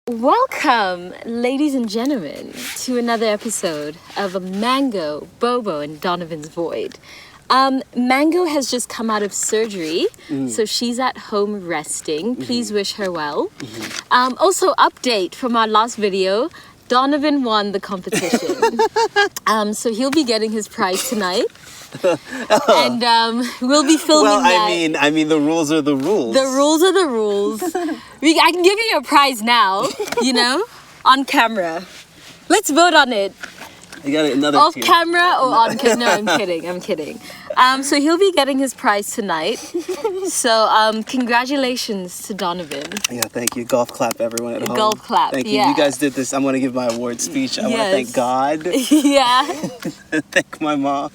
Welcome, ladies and gentlemen, to another episode of Mango, Bobo, and Donovan's Void. Mango has just come out of surgery, so she's at home resting. Please wish her well. Also, update from our last video, Donovan won the competition. So he'll be getting his prize tonight. And we'll be filming that. I mean, the rules are the rules. The rules are the rules. I can give you a prize now, on camera. Let's vote on it. I got another Off tier. camera or on camera? No, I'm kidding. So he'll be getting his prize tonight. So congratulations to Donovan. Yeah, thank you. Golf clap, everyone at home. Golf clap, Thank you. yeah. You guys did this. I'm going to give my award speech. I want to Yes. thank God. Yeah. Thank my mom.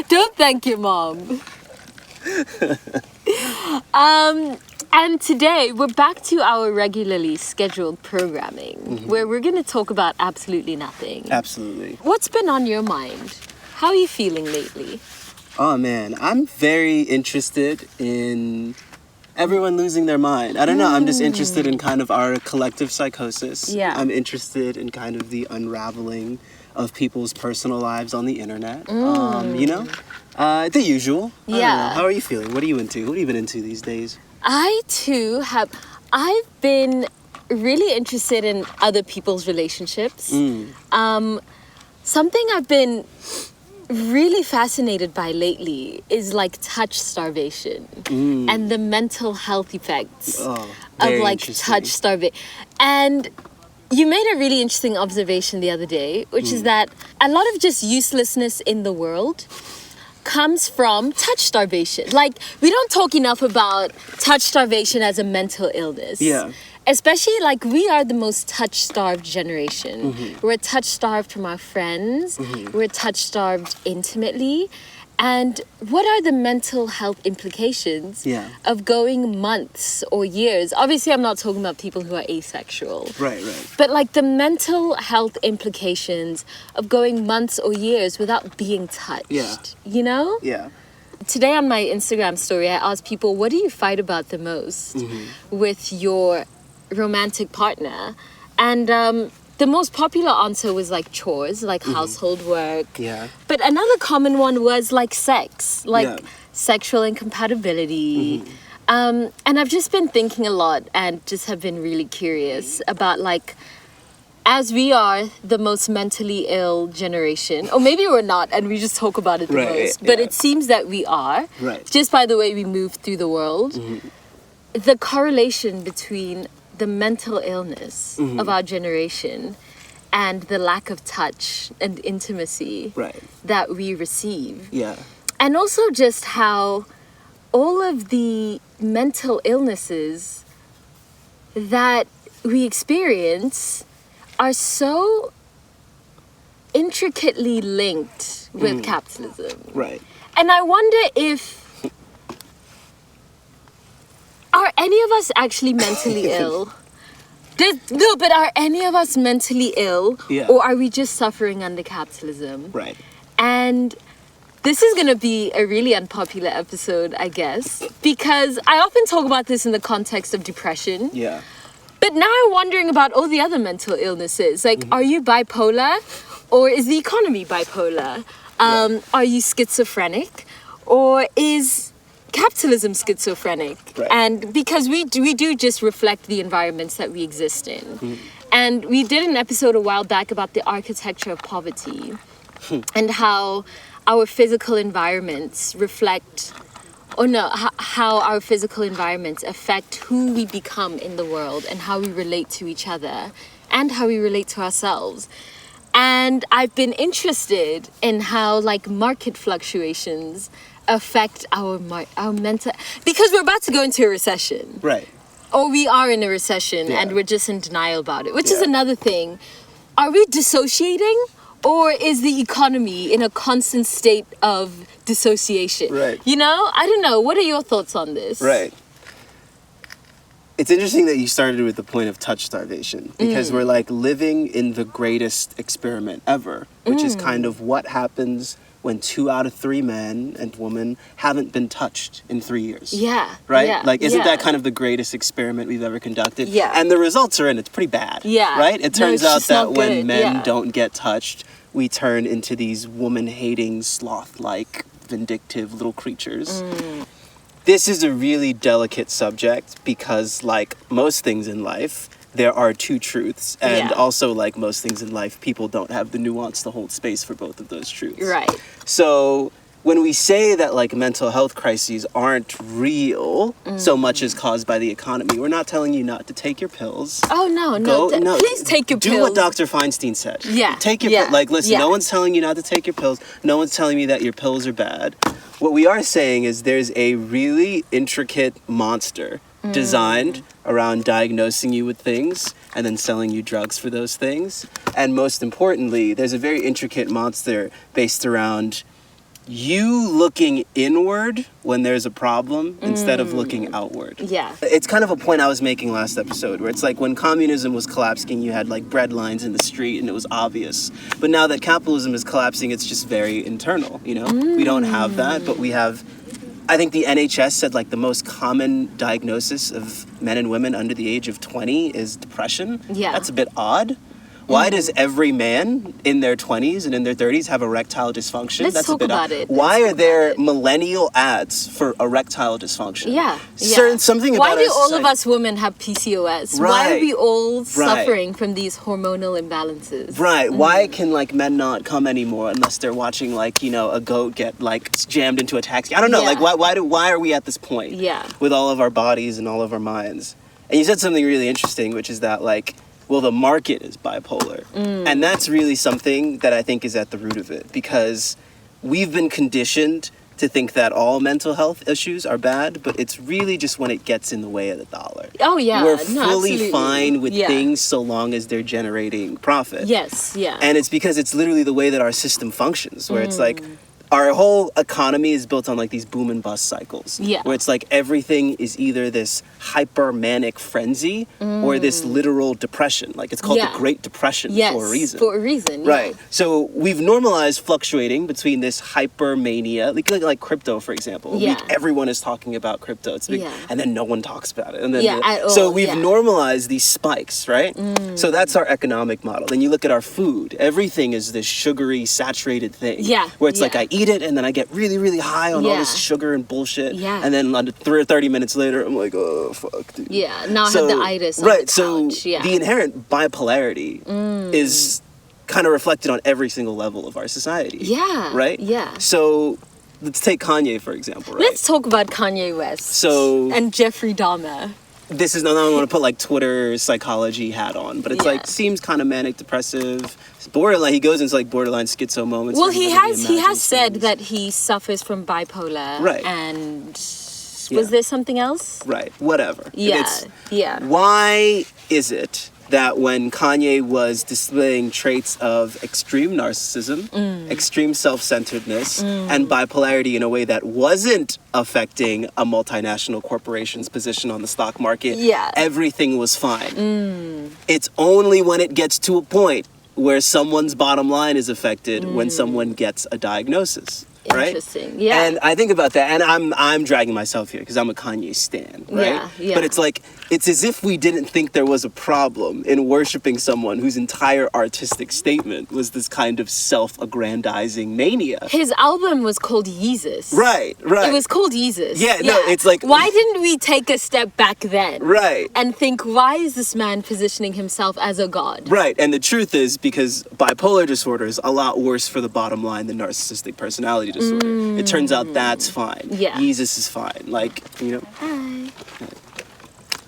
Don't thank your mom. And today we're back to our regularly scheduled programming where we're going to talk about absolutely nothing. Absolutely. What's been on your mind? How are you feeling lately? Oh, man. I'm very interested in everyone losing their mind. I don't know. I'm just interested in kind of our collective psychosis. Yeah. I'm interested in kind of the unraveling of people's personal lives on the internet. The usual. I don't Yeah. know. How are you feeling? What are you into? What have you been into these days? I've been really interested in other people's relationships. Something I've been really fascinated by lately is like touch starvation and the mental health effects of very like interesting. touch starvation. And you made a really interesting observation the other day, which is that a lot of just uselessness in the world comes from touch starvation. Like, we don't talk enough about touch starvation as a mental illness. Yeah. Especially, like, we are the most touch-starved generation. We're touch-starved from our friends. We're touch-starved intimately. And what are the mental health implications of going months or years? Obviously, I'm not talking about people who are asexual. Right. But like the mental health implications of going months or years without being touched. Yeah. You know? Yeah. Today on my Instagram story, I asked people, what do you fight about the most with your romantic partner? And the most popular answer was like chores, like household work. Yeah. But another common one was like sex, like sexual incompatibility. And I've just been thinking a lot and just have been really curious about like, as we are the most mentally ill generation, or maybe we're not and we just talk about it the most, but it seems that we are, just by the way we move through the world. The correlation between the mental illness of our generation and the lack of touch and intimacy that we receive. Yeah. And also just how all of the mental illnesses that we experience are so intricately linked with capitalism. Right. And I wonder if are any of us actually mentally ill? But are any of us mentally ill? Yeah. Or are we just suffering under capitalism? Right. And this is going to be a really unpopular episode, I guess, because I often talk about this in the context of depression. Yeah. But now I'm wondering about all the other mental illnesses. Like, are you bipolar? Or is the economy bipolar? Are you schizophrenic? Or is capitalism schizophrenic? And because we do just reflect the environments that we exist in. And we did an episode a while back about the architecture of poverty and how our physical environments reflect, how our physical environments affect who we become in the world and how we relate to each other and how we relate to ourselves. And I've been interested in how like market fluctuations affect our mental, because we're about to go into a recession. Right. Or we are in a recession and we're just in denial about it, which is another thing. Are we dissociating? Or is the economy in a constant state of dissociation? Right. I don't know. What are your thoughts on this? Right. It's interesting that you started with the point of touch starvation, because we're like living in the greatest experiment ever, which is kind of what happens when 2 out of 3 men and women haven't been touched in 3 years. Yeah. Right? Yeah, Like, isn't yeah. that kind of the greatest experiment we've ever conducted? Yeah. And the results are in, it's pretty bad. Yeah. Right? It No, turns it's out just that not when good. men Yeah. don't get touched, we turn into these woman-hating, sloth-like, vindictive little creatures. This is a really delicate subject because, like most things in life, there are 2 truths. And Yeah. also, like most things in life, people don't have the nuance to hold space for both of those truths. Right. So when we say that like mental health crises aren't real so much as caused by the economy, we're not telling you not to take your pills. Oh, no. Please take your Do pills. what Dr. Feinstein said. Yeah, Take your yeah, pill. Like, listen, yeah. no one's telling you not to take your pills. No one's telling me that your pills are bad. What we are saying is there's a really intricate monster designed around diagnosing you with things and then selling you drugs for those things. And most importantly, there's a very intricate monster based around you looking inward when there's a problem instead of looking outward. Yeah. It's kind of a point I was making last episode where it's like when communism was collapsing, you had like bread lines in the street and it was obvious. But now that capitalism is collapsing, it's just very internal, you know? We don't have that, but we have, I think the NHS said like the most common diagnosis of men and women under the age of 20 is depression. Yeah. That's a bit odd. Why does every man in their 20s and in their 30s have erectile dysfunction? Let's That's talk a bit about odd. it. Why Let's are talk there about it. millennial ads for erectile dysfunction? Yeah. Something Why about do us, all of like- us women have PCOS? Why are Right. we all Right. suffering from these hormonal imbalances? Right. Why can like men not come anymore unless they're watching like, you know, a goat get like jammed into a taxi? I don't know. Yeah. Like why are we at this point? Yeah. With all of our bodies and all of our minds. And you said something really interesting, which is that like, well, the market is bipolar. And that's really something that I think is at the root of it because we've been conditioned to think that all mental health issues are bad, but it's really just when it gets in the way of the dollar. Oh, yeah. We're No, fully absolutely. fine with Yeah. things so long as they're generating profit. Yes, yeah. And it's because it's literally the way that our system functions, where it's like our whole economy is built on like these boom and bust cycles. Yeah. Where it's like everything is either this hyper manic frenzy or this literal depression. Like it's called Yeah. the Great Depression yes, for a reason. For a reason, Right. yeah. So we've normalized fluctuating between this hypermania, like crypto, for example. Yeah. Everyone is talking about crypto. It's big, Yeah. and then no one talks about it. And then Yeah, at all, so we've yeah. normalized these spikes, right? So that's our economic model. Then you look at our food. Everything is this sugary, saturated thing. Yeah, Where it's like yeah. I eat it and then I get really, really high on all this Yeah. sugar and bullshit. Yeah. And then under 30 minutes later, I'm like, oh, fuck, dude. Yeah, now I have the itis on Right, the so couch, yeah. the inherent bipolarity is kind of reflected on every single level of our society. Yeah, Right? yeah. So let's take Kanye, for example, right? Let's talk about Kanye West. So- and Jeffrey Dahmer. This is not I want to put like Twitter psychology hat on, but it's Yeah. like seems kind of manic depressive. It's borderline. He goes into like borderline schizo moments. Well, where he literally has imagines said things. that he suffers from bipolar. Right. And Yeah. was there something else? Right. Whatever. Yeah. It's- Yeah. Why is it that when Kanye was displaying traits of extreme narcissism, extreme self-centeredness, and bipolarity in a way that wasn't affecting a multinational corporation's position on the stock market, Yeah. everything was fine? It's only when it gets to a point where someone's bottom line is affected when someone gets a diagnosis. Right? Interesting. Yeah. And I think about that, and I'm dragging myself here because I'm a Kanye stan, right? Yeah, yeah. But it's like it's as if we didn't think there was a problem in worshiping someone whose entire artistic statement was this kind of self-aggrandizing mania. His album was called Yeezus. Right, right. It was called Yeezus. Yeah, no, it's like- why didn't we take a step back then? Right. And think, why is this man positioning himself as a god? Right, and the truth is because bipolar disorder is a lot worse for the bottom line than narcissistic personality disorder. It turns out that's fine. Yeah. Jesus is fine. Like, you know, Hi.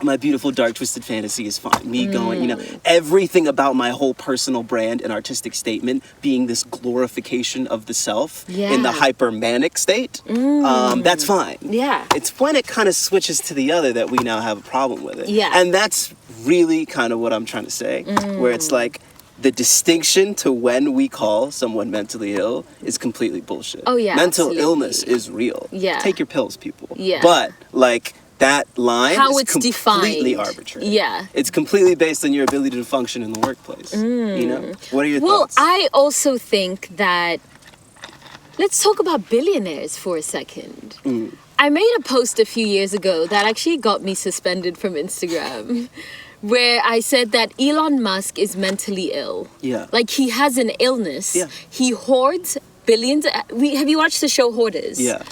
my beautiful dark twisted fantasy is fine. Me going, you know, everything about my whole personal brand and artistic statement being this glorification of the self in the Yeah. hyper manic state. That's fine. Yeah. It's when it kind of switches to the other that we now have a problem with it. Yeah. And that's really kind of what I'm trying to say, where it's like the distinction to when we call someone mentally ill is completely bullshit. Oh, yeah, Mental absolutely. illness is real. Yeah. Take your pills, people. Yeah. But like that line How is it's completely defined. arbitrary. Yeah. It's completely based on your ability to function in the workplace. You know? What are your Well, thoughts? I also think that let's talk about billionaires for a second. I made a post a few years ago that actually got me suspended from Instagram, where I said that Elon Musk is mentally ill. Yeah. Like, he has an illness. Yeah. He hoards billions. Have you watched the show Hoarders? Yeah.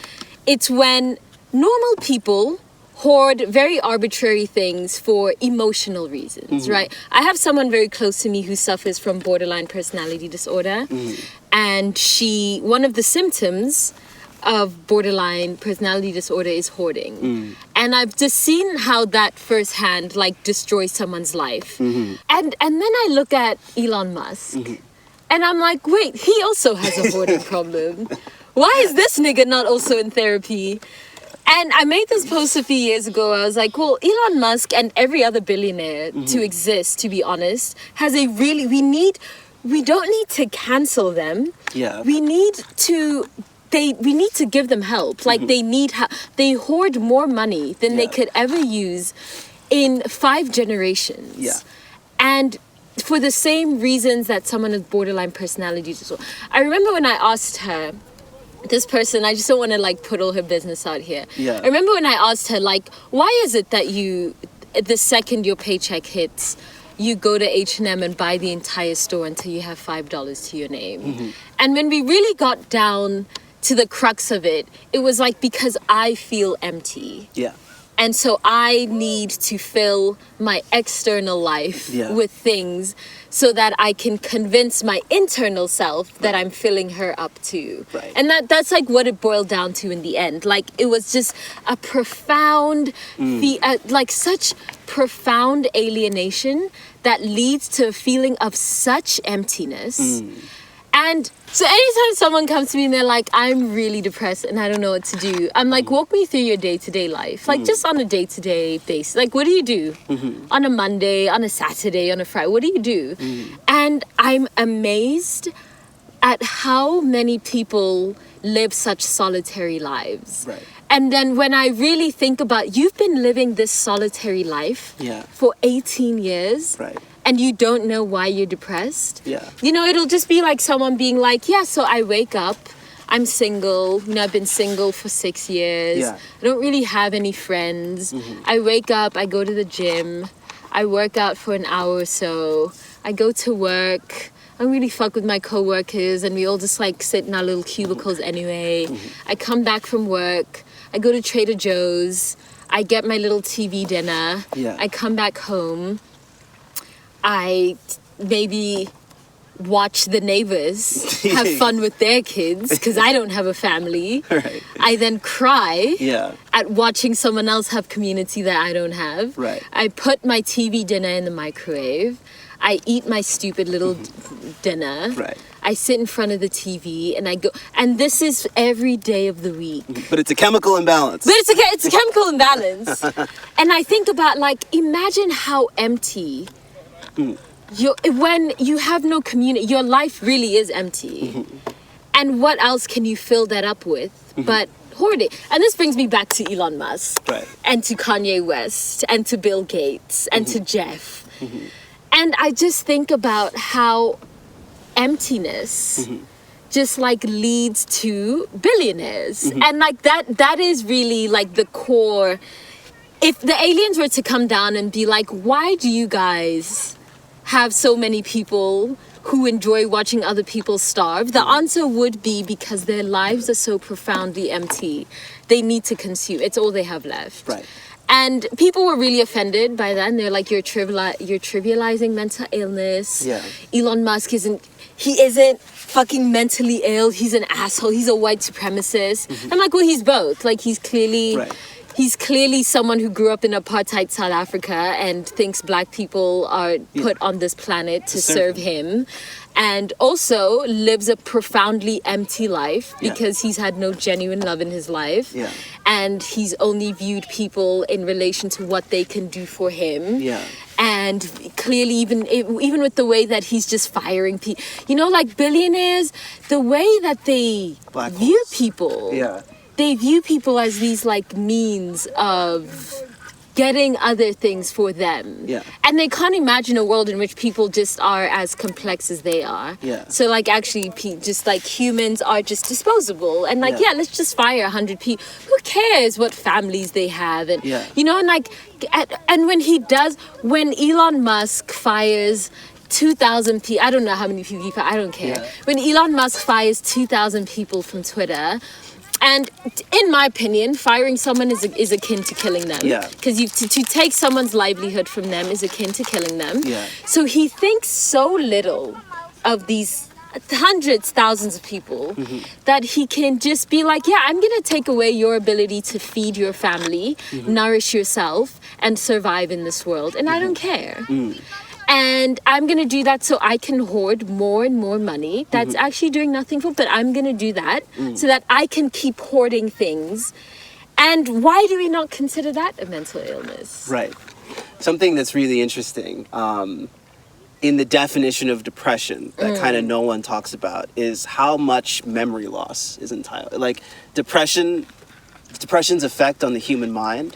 It's when normal people hoard very arbitrary things for emotional reasons, right? I have someone very close to me who suffers from borderline personality disorder. And one of the symptoms of borderline personality disorder is hoarding. And I've just seen how that firsthand like destroys someone's life. And then I look at Elon Musk and I'm like, wait, he also has a hoarding problem. Why is this nigga not also in therapy? And I made this post a few years ago. I was like, well, Elon Musk and every other billionaire to exist, to be honest, has a really, we don't need to cancel them. Yeah. We need to give them help. Like, they hoard more money than they could ever use in 5 generations. Yeah. And for the same reasons that someone with borderline personality disorder. I remember when I asked her, this person, I just don't want to like put all her business out here. Yeah. I remember when I asked her, like, why is it that the second your paycheck hits, you go to H&M and buy the entire store until you have $5 to your name? And when we really got down to the crux of it, it was like, because I feel empty. Yeah. And so I need to fill my external life with things so that I can convince my internal self that I'm filling her up too. Right. And that's like what it boiled down to in the end. Like, it was just a profound, like such profound alienation that leads to a feeling of such emptiness. And so anytime someone comes to me and they're like, I'm really depressed and I don't know what to do, I'm like, walk me through your day-to-day life. Like, just on a day-to-day basis. Like, what do you do? On a Monday, on a Saturday, on a Friday? What do you do? And I'm amazed at how many people live such solitary lives. Right. And then when I really think about, you've been living this solitary life for 18 years. Right. And you don't know why you're depressed. Yeah. You know, it'll just be like someone being like, yeah, so I wake up, I'm single, you know, I've been single for 6 years. Yeah. I don't really have any friends. I wake up, I go to the gym, I work out for an hour or so, I go to work, I don't really fuck with my coworkers, and we all just like sit in our little cubicles anyway. I come back from work, I go to Trader Joe's, I get my little TV dinner, I come back home, I maybe watch the neighbors have fun with their kids because I don't have a family. Right. I then cry Yeah. at watching someone else have community that I don't have. Right. I put my TV dinner in the microwave. I eat my stupid little dinner. Right. I sit in front of the TV and I go, and this is every day of the week. But it's a chemical imbalance. But it's a chemical imbalance. And I think about, like, imagine how empty when you have no community, your life really is empty. And what else can you fill that up with but hoarding? And this brings me back to Elon Musk, Right. and to Kanye West, and to Bill Gates, and to Jeff. And I just think about how emptiness just like leads to billionaires. And like that is really like the core. If the aliens were to come down and be like, why do you guys have so many people who enjoy watching other people starve? The answer would be because their lives are so profoundly empty. They need to consume. It's all they have left. Right. And people were really offended by that. And they're like, you're trivializing mental illness. Yeah. Elon Musk isn't fucking mentally ill. He's an asshole. He's a white supremacist. I'm like, well, he's both. Like, he's clearly... Right. He's clearly someone who grew up in apartheid South Africa and thinks black people are put on this planet to serve him. And also lives a profoundly empty life because he's had no genuine love in his life. Yeah. And he's only viewed people in relation to what they can do for him. Yeah. And clearly, even with the way that he's just firing people, you know, like billionaires, the way that they view people. Yeah. They view people as these like means of getting other things for them. Yeah. And they can't imagine a world in which people just are as complex as they are. Yeah. So like actually just like humans are just disposable and like, Yeah. let's just fire 100 people. Who cares what families they have? And, Yeah. you know, and like, and when Elon Musk fires 2,000 people, I don't know how many people, I don't care. Yeah. When Elon Musk fires 2,000 people from Twitter, and in my opinion, firing someone is akin to killing them. Yeah. Because to take someone's livelihood from them is akin to killing them. Yeah. So he thinks so little of these hundreds, thousands of people that he can just be like, yeah, I'm going to take away your ability to feed your family, nourish yourself, and survive in this world. And I don't care. And I'm going to do that so I can hoard more and more money that's actually doing nothing for, but I'm going to do that so that I can keep hoarding things. And why do we not consider that a mental illness? Right. Something that's really interesting in the definition of depression that kind of no one talks about is how much memory loss is entitled. Like depression's effect on the human mind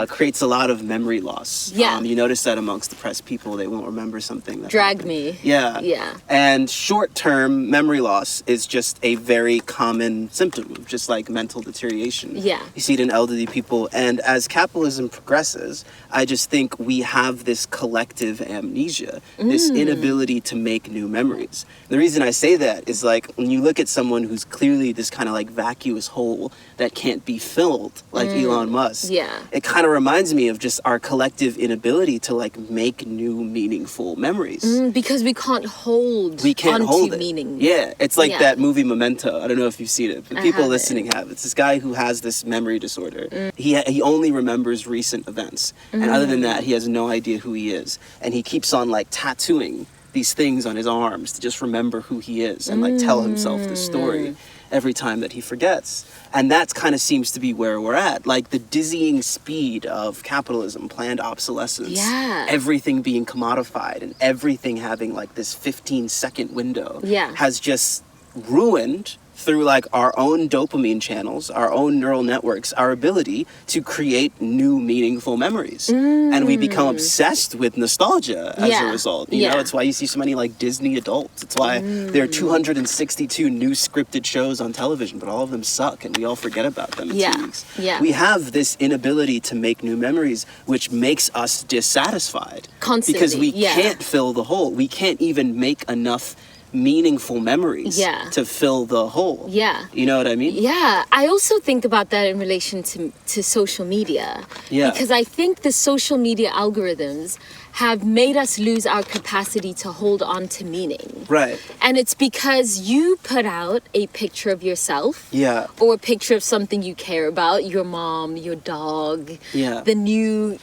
creates a lot of memory loss. Yeah. You notice that amongst depressed people, they won't remember something that Drag happened. me. Yeah. Yeah. And short-term memory loss is just a very common symptom of just like mental deterioration. Yeah. You see it in elderly people. And as capitalism progresses, I just think we have this collective amnesia, this inability to make new memories. The reason I say that is like when you look at someone who's clearly this kind of like vacuous hole that can't be filled, like Elon Musk. Yeah. It kind of reminds me of just our collective inability to like make new meaningful memories. Because we can't hold We can't onto hold it. meaning. Yeah, it's like Yeah. that movie Memento. I don't know if you've seen it, but I people haven't. listening have. It's this guy who has this memory disorder. He only remembers recent events, and other than that, he has no idea who he is. And he keeps on like tattooing these things on his arms to just remember who he is and like tell himself the story every time that he forgets. And that kind of seems to be where we're at. Like the dizzying speed of capitalism, planned obsolescence, Yeah. everything being commodified and everything having like this 15-second window Yeah. has just ruined through like our own dopamine channels, our own neural networks, our ability to create new meaningful memories. And we become obsessed with nostalgia as Yeah. a result. You know, it's why you see so many like Disney adults. It's why there are 262 new scripted shows on television, but all of them suck and we all forget about them in 2 weeks. Yeah. We have this inability to make new memories, which makes us dissatisfied. Constantly, Because we yeah. can't fill the hole. We can't even make enough meaningful memories Yeah. to fill the hole. Yeah. You know what I mean? Yeah, I also think about that in relation to social media. Yeah. Because I think the social media algorithms have made us lose our capacity to hold on to meaning. Right. And it's because you put out a picture of yourself. Yeah. Or a picture of something you care about, your mom, your dog, Yeah. the new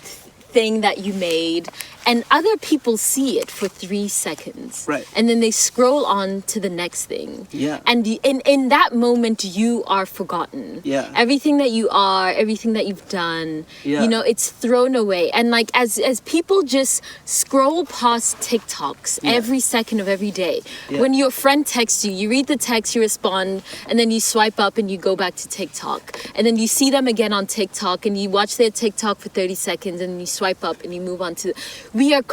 thing that you made, and other people see it for 3 seconds. Right. And then they scroll on to the next thing. Yeah. And in that moment, you are forgotten. Yeah. Everything that you are, everything that you've done, Yeah. you know, it's thrown away. And like as people just scroll past TikToks Yeah. every second of every day. Yeah. When your friend texts you, you read the text, you respond, and then you swipe up and you go back to TikTok. And then you see them again on TikTok and you watch their TikTok for 30 seconds and you swipe up and you move on to... We are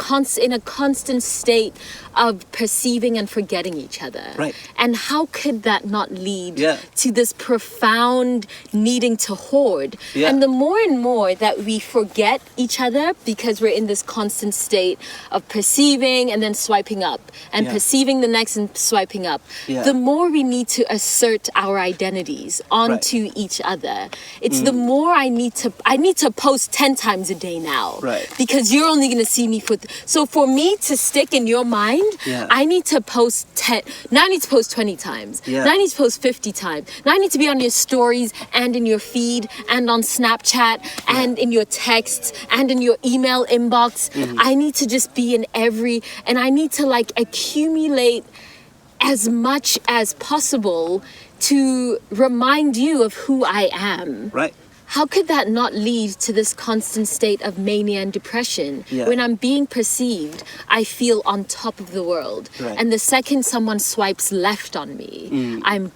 in a constant state of perceiving and forgetting each other. Right. And how could that not lead Yeah. to this profound needing to hoard? Yeah. And the more and more that we forget each other because we're in this constant state of perceiving and then swiping up and Yeah. perceiving the next and swiping up, Yeah. the more we need to assert our identities onto each other. It's the more I need to post 10 times a day now. Right. Because you're only going to see me so for me to stick in your mind, Yeah. I need to post 10, now I need to post 20 times. Yeah. Now I need to post 50 times. Now I need to be on your stories and in your feed and on Snapchat and in your texts and in your email inbox. I need to just be in and I need to like accumulate as much as possible to remind you of who I am. Right. how could that not lead to this constant state of mania and depression? Yeah. When I'm being perceived, I feel on top of the world. Right. And the second someone swipes left on me, I'm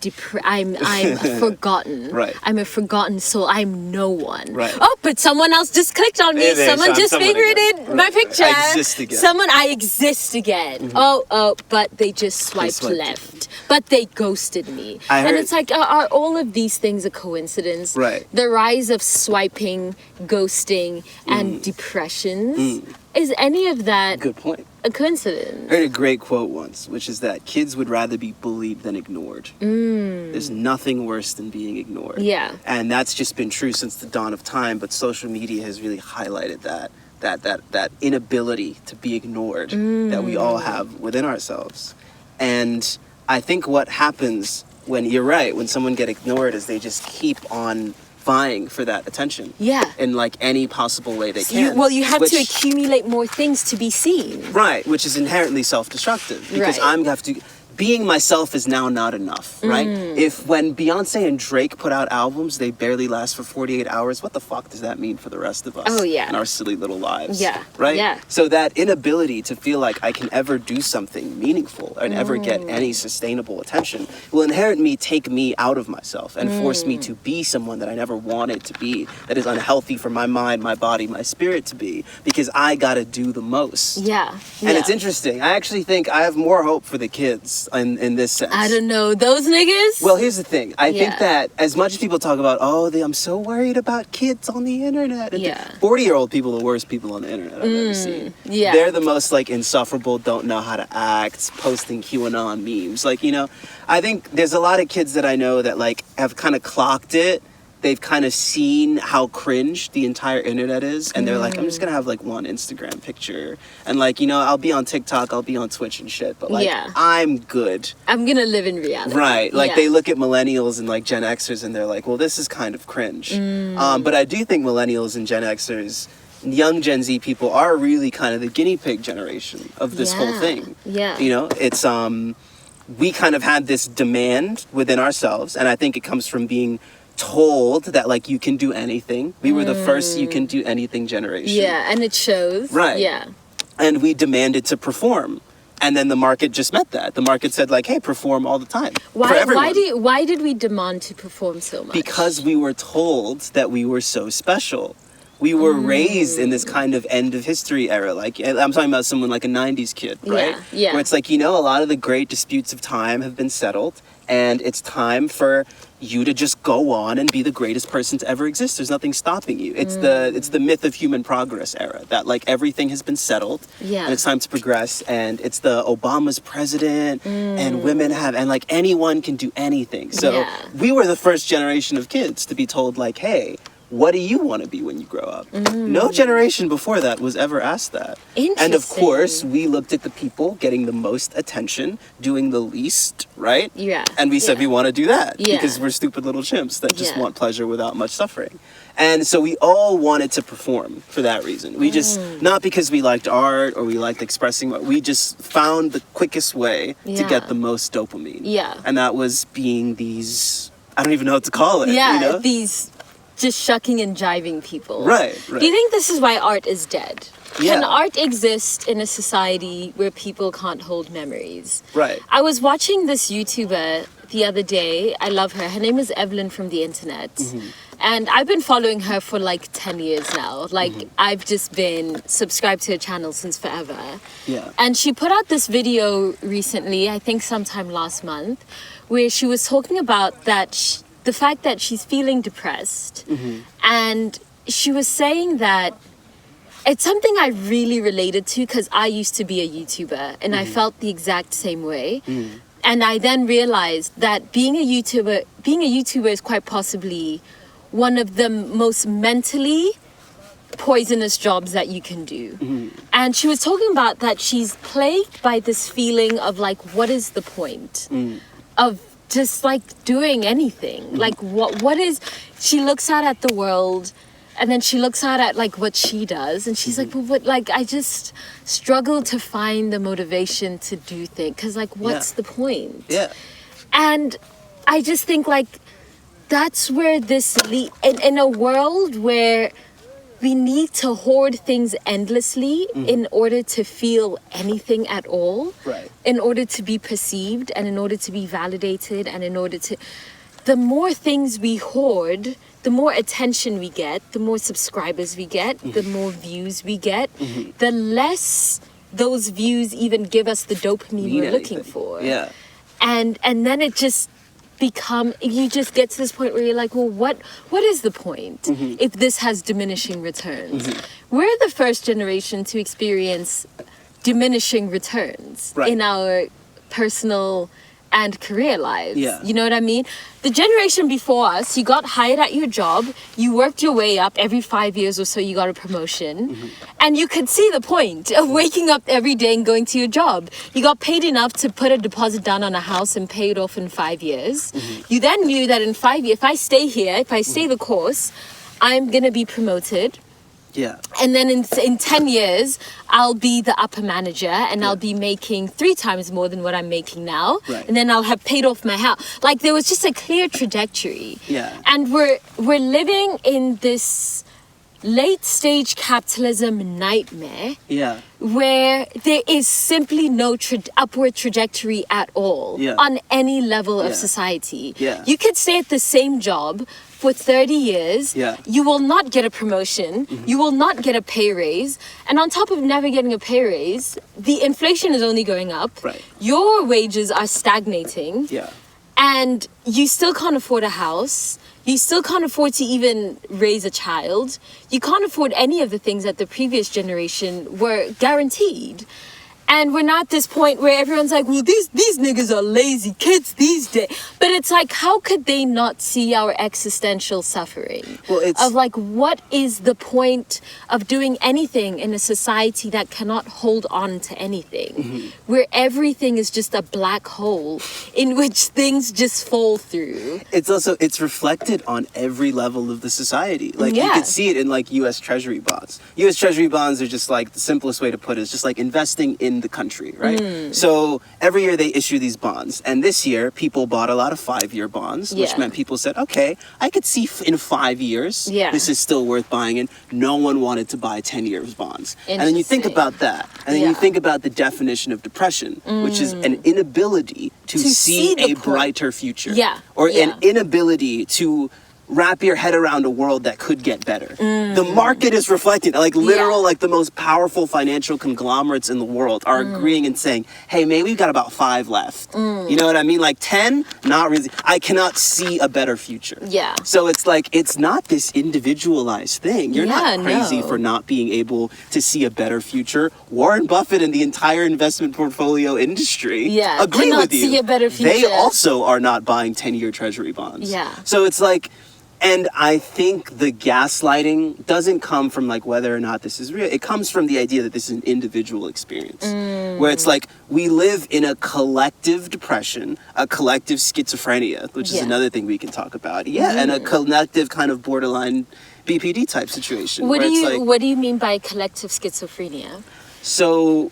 forgotten. Right. I'm a forgotten soul. I'm no one. Right. Oh, but someone else just clicked on me. Hey there, Someone Sean, just someone favorited again. my Right. picture. I exist again. I exist again. Oh, but they just swiped swiped left. But they ghosted me. I And heard- it's like, are all of these things a coincidence? Right. The rise of swiping, ghosting, and depressions. Is any of that Good point. a coincidence? I heard a great quote once, which is that kids would rather be bullied than ignored. There's nothing worse than being ignored. Yeah. And that's just been true since the dawn of time, but social media has really highlighted that inability to be ignored that we all have within ourselves. And I think what happens when you're right, when someone get ignored is they just keep on vying for that attention. Yeah. In like any possible way they can. You have to which- accumulate more things to be seen. Right, which is inherently self-destructive because Right. being myself is now not enough, right? If when Beyonce and Drake put out albums, they barely last for 48 hours, what the fuck does that mean for the rest of us Oh, yeah. in our silly little lives? Yeah, Right? yeah. So that inability to feel like I can ever do something meaningful and ever get any sustainable attention will inherently take me out of myself and force me to be someone that I never wanted to be, that is unhealthy for my mind, my body, my spirit to be, because I gotta do the most. Yeah. And it's interesting. I actually think I have more hope for the kids in this sense. I don't know. Those niggas? Well, here's the thing. I Yeah. think that as much as people talk about, I'm so worried about kids on the internet. And Yeah. 40-year-old people are the worst people on the internet I've ever seen. yeah. They're the most like insufferable, don't know how to act, posting QAnon memes. Like, I think there's a lot of kids that I know that like have kind of clocked it. They've kind of seen how cringe the entire internet is, and they're like, I'm just gonna have like one Instagram picture, and like, I'll be on TikTok, I'll be on Twitch and shit, but like, Yeah. I'm good. I'm gonna live in reality. Right, like Yeah. they look at millennials and like Gen Xers, and they're like, well, this is kind of cringe. But I do think millennials and Gen Xers, young Gen Z people, are really kind of the guinea pig generation of this whole Yeah. thing. Yeah. It's we kind of had this demand within ourselves, and I think it comes from being told that like you can do anything. We were the first you can do anything generation. Yeah, and it shows. Right. Yeah. And we demanded to perform. And then the market just met that. The market said like, hey, perform all the time. For everyone. Why did we demand to perform so much? Because we were told that we were so special. We were raised in this kind of end of history era. Like, I'm talking about someone like a 90s kid, right? Yeah. Where it's like, a lot of the great disputes of time have been settled, and it's time for you to just go on and be the greatest person to ever exist. There's nothing stopping you. It's the myth of human progress era, that like everything has been settled, Yeah. and it's time to progress, and it's the Obama's president, and women have, and like anyone can do anything. So Yeah. we were the first generation of kids to be told like, hey, what do you want to be when you grow up? No generation before that was ever asked that. And of course, we looked at the people getting the most attention, doing the least, right? Yeah. And we said we want to do that Yeah. because we're stupid little chimps that just Yeah. want pleasure without much suffering. And so we all wanted to perform for that reason. We just, not because we liked art or we liked expressing, we just found the quickest way to Yeah. get the most dopamine. Yeah. And that was being these, I don't even know what to call it. Yeah, these just shucking and jiving people. Right. Do you think this is why art is dead? Yeah. Can art exist in a society where people can't hold memories? Right. I was watching this YouTuber the other day. I love her. Her name is Evelyn from the internet. And I've been following her for like 10 years now. Like, I've just been subscribed to her channel since forever. Yeah. And she put out this video recently, I think sometime last month, where she was talking about that the fact that she's feeling depressed. And she was saying that it's something I really related to because I used to be a YouTuber and I felt the exact same way. And I then realized that being a YouTuber is quite possibly one of the most mentally poisonous jobs that you can do. And she was talking about that she's plagued by this feeling of like, what is the point of just like doing anything? Like what is, she looks out at the world and then she looks out at like what she does and she's like, well, what, like I just struggle to find the motivation to do things because like what's the point? Yeah. And I just think like that's where this in a world where we need to hoard things endlessly in order to feel anything at all, Right. in order to be perceived and in order to be validated and in order to, the more things we hoard, the more attention we get, the more subscribers we get, the more views we get, the less those views even give us the dopamine Mean we're looking anything. for. Yeah. And then it just you just get to this point where you're like, well, what is the point if this has diminishing returns? We're the first generation to experience diminishing returns Right. in our personal and career lives. Yeah. You know what I mean? The generation before us, you got hired at your job, you worked your way up, every 5 years or so you got a promotion, and you could see the point of waking up every day and going to your job. You got paid enough to put a deposit down on a house and pay it off in 5 years. You then knew that in 5 years, if I stay here, if I stay the course, I'm gonna be promoted. Yeah. And then in 10 years, I'll be the upper manager and I'll be making 3 times more than what I'm making now. Right. And then I'll have paid off my house. Like, there was just a clear trajectory. Yeah. And we're living in this late stage capitalism nightmare Yeah. where there is simply no upward trajectory at all Yeah. on any level of Yeah. society. Yeah. You could stay at the same job for 30 years. Yeah. You will not get a promotion. You will not get a pay raise. And on top of never getting a pay raise, the inflation is only going up. Right. Your wages are stagnating. Yeah. And you still can't afford a house. You still can't afford to even raise a child. You can't afford any of the things that the previous generation were guaranteed. And we're not at this point where everyone's like, well, these niggas are lazy kids these days. But it's like, how could they not see our existential suffering? Well, it's- Of like, what is the point of doing anything in a society that cannot hold on to anything? Where everything is just a black hole in which things just fall through. It's reflected on every level of the society. Like, you Yeah. could see it in like US Treasury bonds. US Treasury bonds are just like, the simplest way to put it is just like investing in the country, right? So every year they issue these bonds, and this year people bought a lot of 5-year bonds, which Yeah. meant people said, okay, I could see in 5 years Yeah. this is still worth buying in. No one wanted to buy 10 years bonds. And then you think Interesting. about that, and then you Yeah. think about the definition of depression, which is an inability to see the a point. brighter future. Yeah. Or Yeah. an inability to wrap your head around a world that could get better. The market is reflecting, like literal, Yeah. like the most powerful financial conglomerates in the world are agreeing and saying, hey, maybe we've got about 5 left. You know what I mean? Like 10, not really. I cannot see a better future. Yeah. So it's like, it's not this individualized thing. You're Yeah, not crazy no. for not being able to see a better future. Warren Buffett and the entire investment portfolio industry Yeah, agree cannot with you. see a better They future. also are not buying 10-year treasury bonds. Yeah. So it's like, and I think the gaslighting doesn't come from like whether or not this is real. It comes from the idea that this is an individual experience. Where it's like, we live in a collective depression, a collective schizophrenia, which is Yeah. another thing we can talk about. Yeah, and a collective kind of borderline BPD type situation. What where do it's you like, what do you mean by collective schizophrenia? so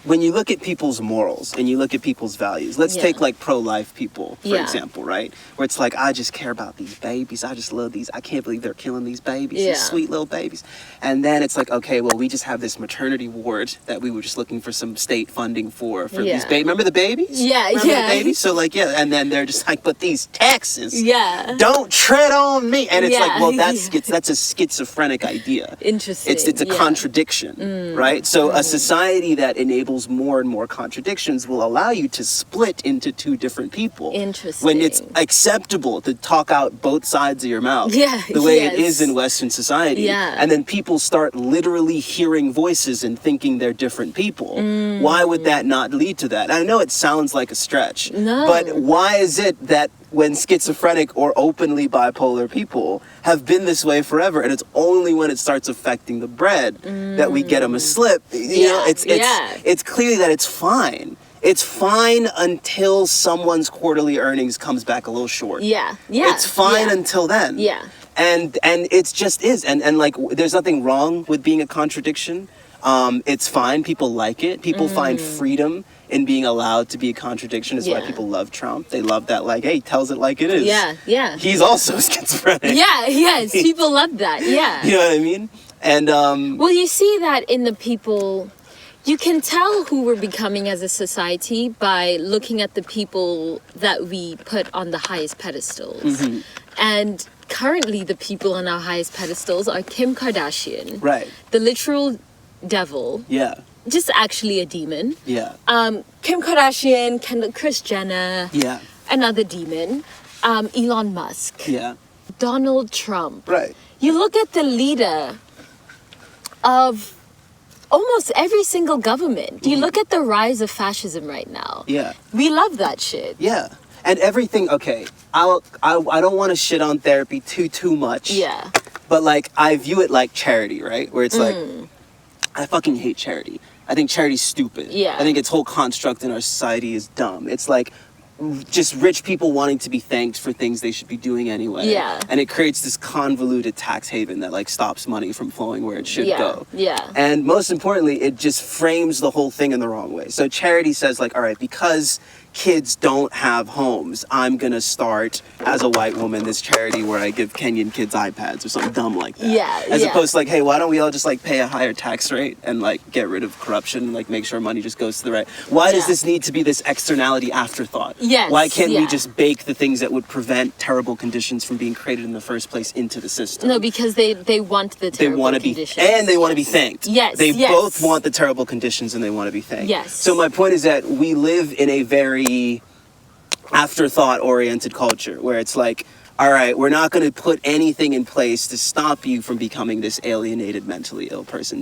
when you look at people's morals and you look at people's values, let's Yeah. take like pro-life people, for Yeah. example, right? Where it's like, I just care about these babies. I just love these. I can't believe they're killing these babies, Yeah. these sweet little babies. And then it's like, okay, well, we just have this maternity ward that we were just looking for some state funding for these Yeah. babies. Remember the babies? Yeah, Remember yeah. the babies? So like, yeah, and then they're just like, but these taxes, Yeah. don't tread on me. And it's Yeah. like, well, that's a schizophrenic idea. Interesting. It's a yeah. contradiction, right? So a society that enables more and more contradictions will allow you to split into 2 different people. Interesting. When it's acceptable to talk out both sides of your mouth, Yeah, the way it yes. is in Western society. Yeah. And then people start literally hearing voices and thinking they're different people. Why would that not lead to that? I know it sounds like a stretch, No. but why is it that when schizophrenic or openly bipolar people have been this way forever, and it's only when it starts affecting the bread that we get them a slip? You know, it's clearly that it's fine. It's fine until someone's quarterly earnings comes back a little short. Yeah. Yeah. It's fine yeah. until then. Yeah. And it's just is. And like, there's nothing wrong with being a contradiction. It's fine. People like it. People find freedom in being allowed to be a contradiction. Is why Yeah. people love Trump. They love that, like, hey, he tells it like it is. Yeah. He's also schizophrenic. Yeah, yes, people love that. Yeah. You know what I mean? And Well, you see that in the people. You can tell who we're becoming as a society by looking at the people that we put on the highest pedestals. And currently, the people on our highest pedestals are Kim Kardashian, right. the literal devil, Yeah. just actually a demon. Yeah. Kim Kardashian, Kris Jenner, Yeah. another demon, Elon Musk, Yeah. Donald Trump. Right. You look at the leader of almost every single government. You look at the rise of fascism right now. Yeah. We love that shit. Yeah. And everything, okay, I don't want to shit on therapy too much. Yeah. But, like, I view it like charity, right? Where it's like, I fucking hate charity. I think charity's stupid. Yeah. I think its whole construct in our society is dumb. It's like just rich people wanting to be thanked for things they should be doing anyway. Yeah. And it creates this convoluted tax haven that, like, stops money from flowing where it should go. Yeah. And most importantly, it just frames the whole thing in the wrong way. So charity says, like, all right, because kids don't have homes, I'm gonna start, as a white woman, this charity where I give Kenyan kids iPads or something dumb like that. Yeah, As yeah. opposed to, like, hey, why don't we all just, like, pay a higher tax rate and, like, get rid of corruption and, like, make sure money just goes to the right. Why does Yeah. this need to be this externality afterthought? Yes, Why can't we yeah. just bake the things that would prevent terrible conditions from being created in the first place into the system? No, because they want the They terrible want to be, conditions. and they want to be thanked. Yes, They yes. both want the terrible conditions and they want to be thanked. Yes. So my point is that we live in a very afterthought-oriented culture where it's like, all right, we're not going to put anything in place to stop you from becoming this alienated, mentally ill person.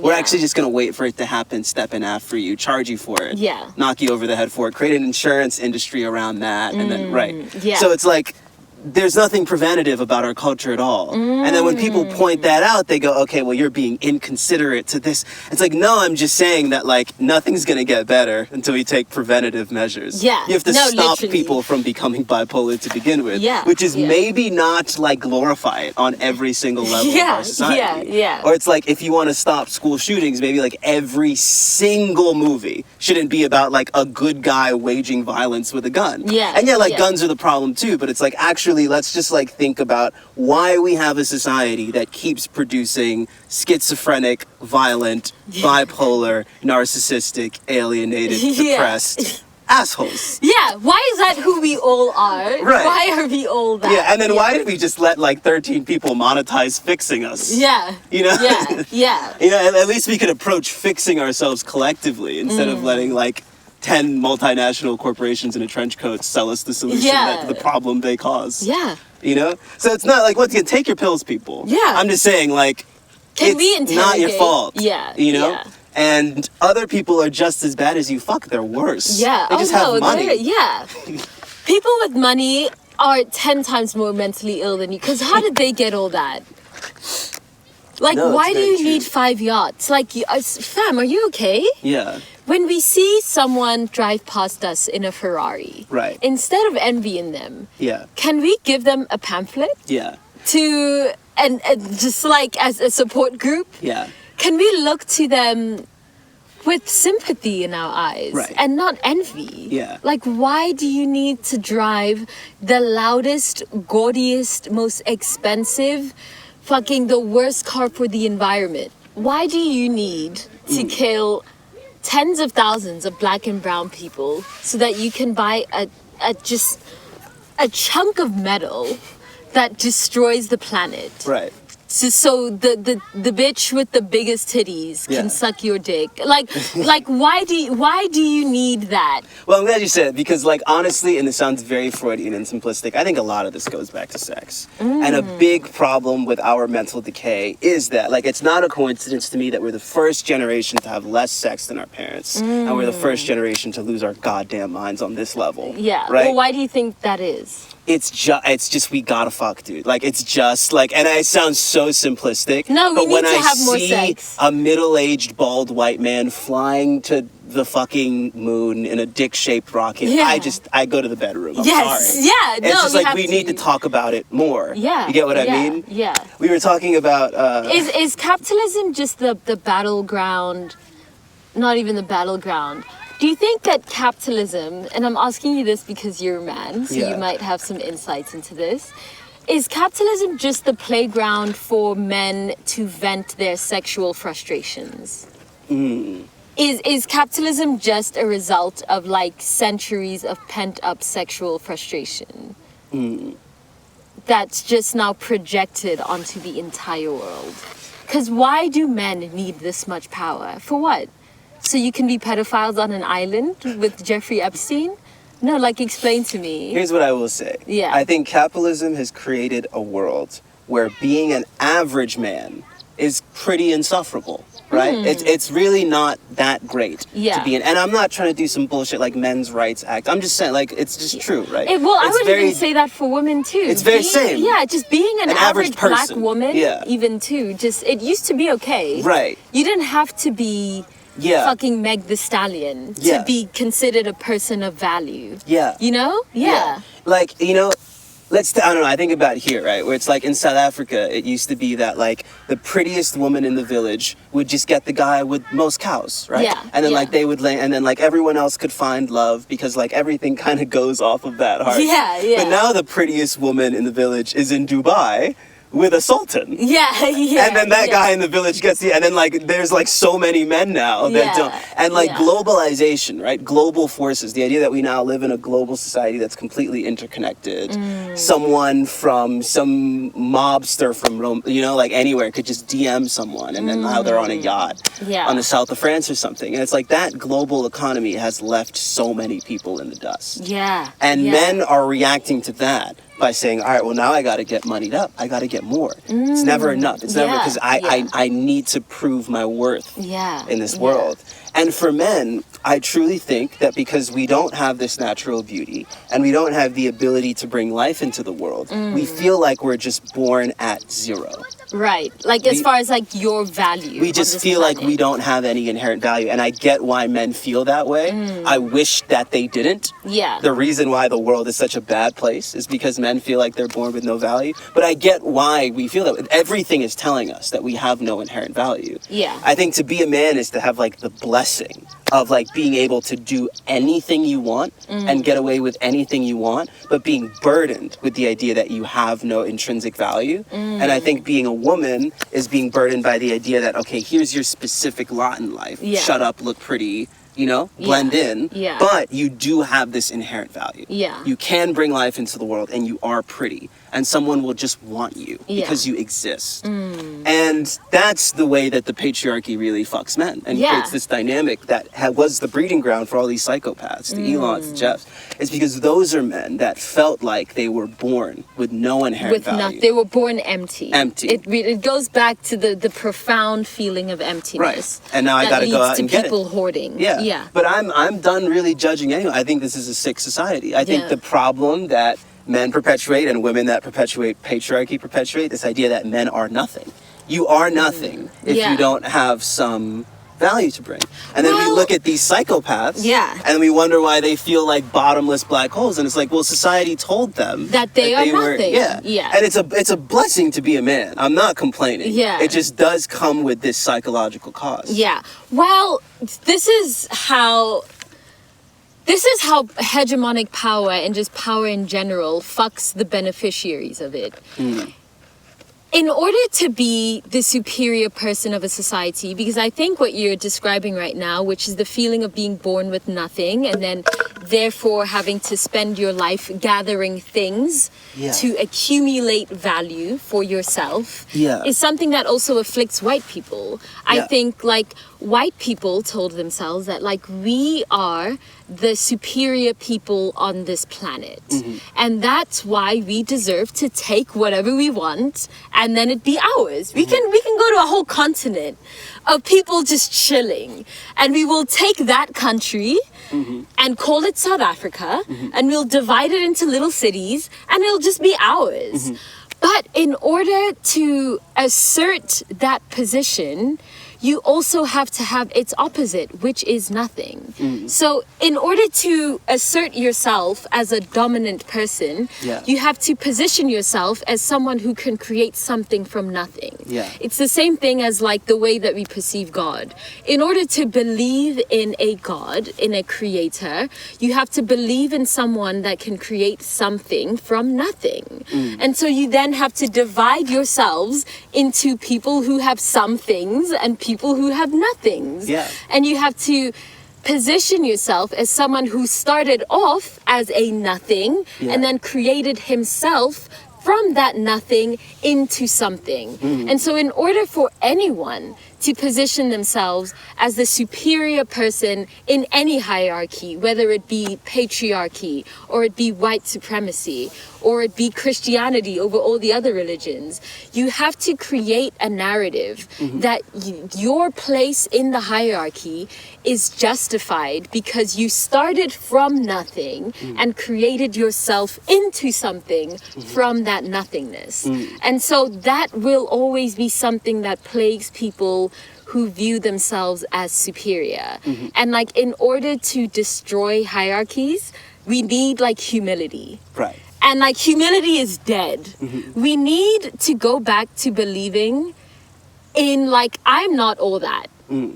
We're actually just going to wait for it to happen, step in after you, charge you for it, Yeah. knock you over the head for it, create an insurance industry around that, and then, right. yeah. So it's like, there's nothing preventative about our culture at all. And then when people point that out, they go, okay, well, you're being inconsiderate to this. It's like, no, I'm just saying that, like, nothing's going to get better until we take preventative measures. Yeah. You have to No, stop literally. people from becoming bipolar to begin with. Yeah, Which is yeah. maybe not, like, glorify it on every single level of Yeah, our society. yeah. Or it's like, if you want to stop school shootings, maybe, like, every single movie shouldn't be about, like, a good guy waging violence with a gun. Yeah, And yeah, like, yeah. guns are the problem too, but it's like, actually, let's just, like, think about why we have a society that keeps producing schizophrenic, violent, bipolar, narcissistic, alienated, Yeah. depressed assholes. Yeah, why is that who we all are? Right. Why are we all that? Yeah, and then why did we just let, like, 13 people monetize fixing us? Yeah. You know? Yeah. You know, at least we could approach fixing ourselves collectively instead of letting, like, 10 multinational corporations in a trench coat sell us the solution Yeah. to the problem they cause. Yeah. You know? So it's not like, once again, take your pills, people. Yeah. I'm just saying, like, Can we it's not your interrogate? fault. Yeah, You know? yeah. And other people are just as bad as you. Fuck, they're worse. Yeah. They just have money. Yeah. People with money are 10 times more mentally ill than you. Because how did they get all that? Like, No, it's why do very you true. need 5 yachts? Like, fam, are you okay? Yeah. When we see someone drive past us in a Ferrari, Right. instead of envying them, Yeah. can we give them a pamphlet Yeah. to, and just like as a support group? Yeah. Can we look to them with sympathy in our eyes Right. and not envy? Yeah. Like, why do you need to drive the loudest, gaudiest, most expensive, fucking the worst car for the environment? Why do you need to kill tens of thousands of black and brown people so that you can buy a chunk of metal that destroys the planet? Right. So the bitch with the biggest titties can Yeah. suck your dick. Like why do you need that? Well, I'm glad you said it because, like, honestly, and this sounds very Freudian and simplistic, I think a lot of this goes back to sex. And a big problem with our mental decay is that, like, it's not a coincidence to me that we're the first generation to have less sex than our parents. And we're the first generation to lose our goddamn minds on this level. Yeah. Right? Well, why do you think that is? It's just we gotta fuck, dude. Like, it's just like, and I sound so simplistic. No, we but need when to I have more see sex. a middle-aged bald white man flying to the fucking moon in a dick-shaped rocket, Yeah. I go to the bedroom. I'm Yes, sorry. yeah, It's no, just you like have we need to talk about it more. Yeah. You get what I yeah, mean? Yeah. We were talking about Is capitalism just the battleground, not even the battleground? Do you think that capitalism, and I'm asking you this because you're a man, so Yeah. you might have some insights into this, is capitalism just the playground for men to vent their sexual frustrations? Is capitalism just a result of like centuries of pent-up sexual frustration? That's just now projected onto the entire world. Because why do men need this much power? For what? So you can be pedophiles on an island with Jeffrey Epstein? No, like explain to me. Here's what I will say. Yeah. I think capitalism has created a world where being an average man is pretty insufferable, right? It's really not that great to be in. And I'm not trying to do some bullshit like Men's Rights Act. I'm just saying, like, it's just true, right? I would even say that for women too. It's very same. Yeah, just being an average black person. woman, Yeah. even too. Just it used to be okay. Right. You didn't have to be fucking Meg the Stallion to be considered a person of value. Yeah. You know? Yeah. Like, you know, I don't know, I think about here, right, where it's like in South Africa, it used to be that like the prettiest woman in the village would just get the guy with most cows, right? Yeah, And then like they would and then like everyone else could find love because like everything kind of goes off of that heart. Yeah. But now the prettiest woman in the village is in Dubai with a sultan. Yeah. And then that guy in the village gets and then like there's like so many men now that don't, and like globalization, right? Global forces, the idea that we now live in a global society that's completely interconnected. Someone from some mobster from Rome, you know, like anywhere could just DM someone and then now they're on a yacht on the south of France or something. And it's like that global economy has left so many people in the dust. Yeah. And men are reacting to that by saying, all right, well, now I got to get moneyed up. I got to get more. It's never enough. It's never because I need to prove my worth in this world. And for men, I truly think that because we don't have this natural beauty and we don't have the ability to bring life into the world, we feel like we're just born at zero. Right. Like as far as like your value. We just feel like we don't have any inherent value. And I get why men feel that way. I wish that they didn't. Yeah. The reason why the world is such a bad place is because men feel like they're born with no value. But I get why we feel that way. Everything is telling us that we have no inherent value. Yeah. I think to be a man is to have like the blessing of like being able to do anything you want and get away with anything you want, but being burdened with the idea that you have no intrinsic value. And I think being a woman is being burdened by the idea that, okay, here's your specific lot in life. Shut up, look pretty, you know, blend in. But you do have this inherent value. You can bring life into the world and you are pretty. And someone will just want you because you exist. And that's the way that the patriarchy really fucks men and creates this dynamic that was the breeding ground for all these psychopaths, the Elons, the Jeffs. It's because those are men that felt like they were born with no inherent value. They were born empty. Empty. It goes back to the profound feeling of emptiness. Right. And now I got to go out and get it. People hoarding. Yeah. But I'm done really judging anyone. I think this is a sick society. I think the problem that men perpetuate and women that perpetuate patriarchy perpetuate this idea that men are nothing. You are nothing if you don't have some value to bring. And then we look at these psychopaths and we wonder why they feel like bottomless black holes. And it's like, well, society told them that they are nothing. And it's a blessing to be a man. I'm not complaining. It just does come with this psychological cost. Well, this is how hegemonic power and just power in general fucks the beneficiaries of it. In order to be the superior person of a society, because I think what you're describing right now, which is the feeling of being born with nothing and then therefore having to spend your life gathering things to accumulate value for yourself, is something that also afflicts white people. I think like white people told themselves that like we are the superior people on this planet. And that's why we deserve to take whatever we want and then it be ours. We can go to a whole continent of people just chilling and we will take that country and call it South Africa and we'll divide it into little cities and it'll just be ours. But in order to assert that position, you also have to have its opposite, which is nothing. So in order to assert yourself as a dominant person, you have to position yourself as someone who can create something from nothing. It's the same thing as like the way that we perceive God. In order to believe in a God, in a creator, you have to believe in someone that can create something from nothing. And so you then have to divide yourselves into people who have some things and people who have nothings. And you have to position yourself as someone who started off as a nothing and then created himself from that nothing into something. And so in order for anyone to position themselves as the superior person in any hierarchy, whether it be patriarchy or it be white supremacy or it be Christianity over all the other religions, you have to create a narrative that your place in the hierarchy is justified because you started from nothing and created yourself into something from that nothingness. And so that will always be something that plagues people who view themselves as superior. And like in order to destroy hierarchies, we need like humility. And like humility is dead. We need to go back to believing in like, I'm not all that.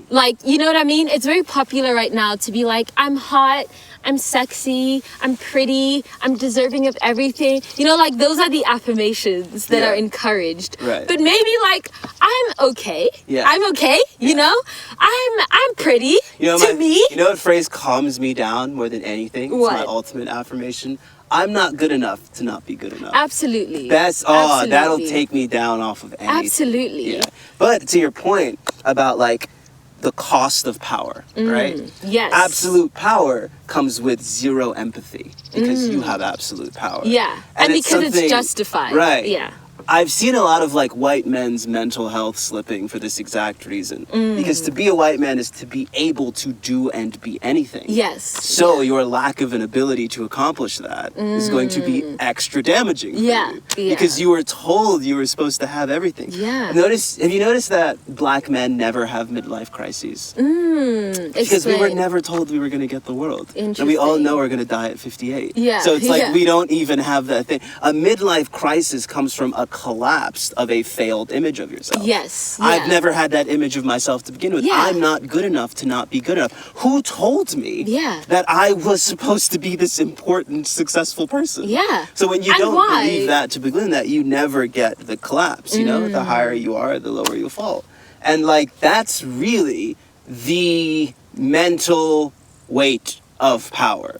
Like, you know what I mean? It's very popular right now to be like, I'm hot, I'm sexy, I'm pretty, I'm deserving of everything. You know, like those are the affirmations that are encouraged. But maybe like, I'm okay. I'm okay, you know? I'm pretty to me. You know what phrase calms me down more than anything? It's my ultimate affirmation. I'm not good enough to not be good enough. Absolutely. That'll take me down off of anything. Absolutely. But to your point about like the cost of power, right? Yes. Absolute power comes with zero empathy because you have absolute power. And because it's justified. I've seen a lot of like white men's mental health slipping for this exact reason. Because to be a white man is to be able to do and be anything. So your lack of an ability to accomplish that is going to be extra damaging for you. Because you were told you were supposed to have everything. Have you noticed that black men never have midlife crises? Because we were never told we were going to get the world. And we all know we're going to die at 58. So it's like we don't even have that thing. A midlife crisis comes from a collapse of a failed image of yourself. I've never had that image of myself to begin with. I'm not good enough to not be good enough. Who told me that I was supposed to be this important, successful person? So when you don't believe that to begin that, you never get the collapse. You know, the higher you are, the lower you'll fall. And like, that's really the mental weight of power.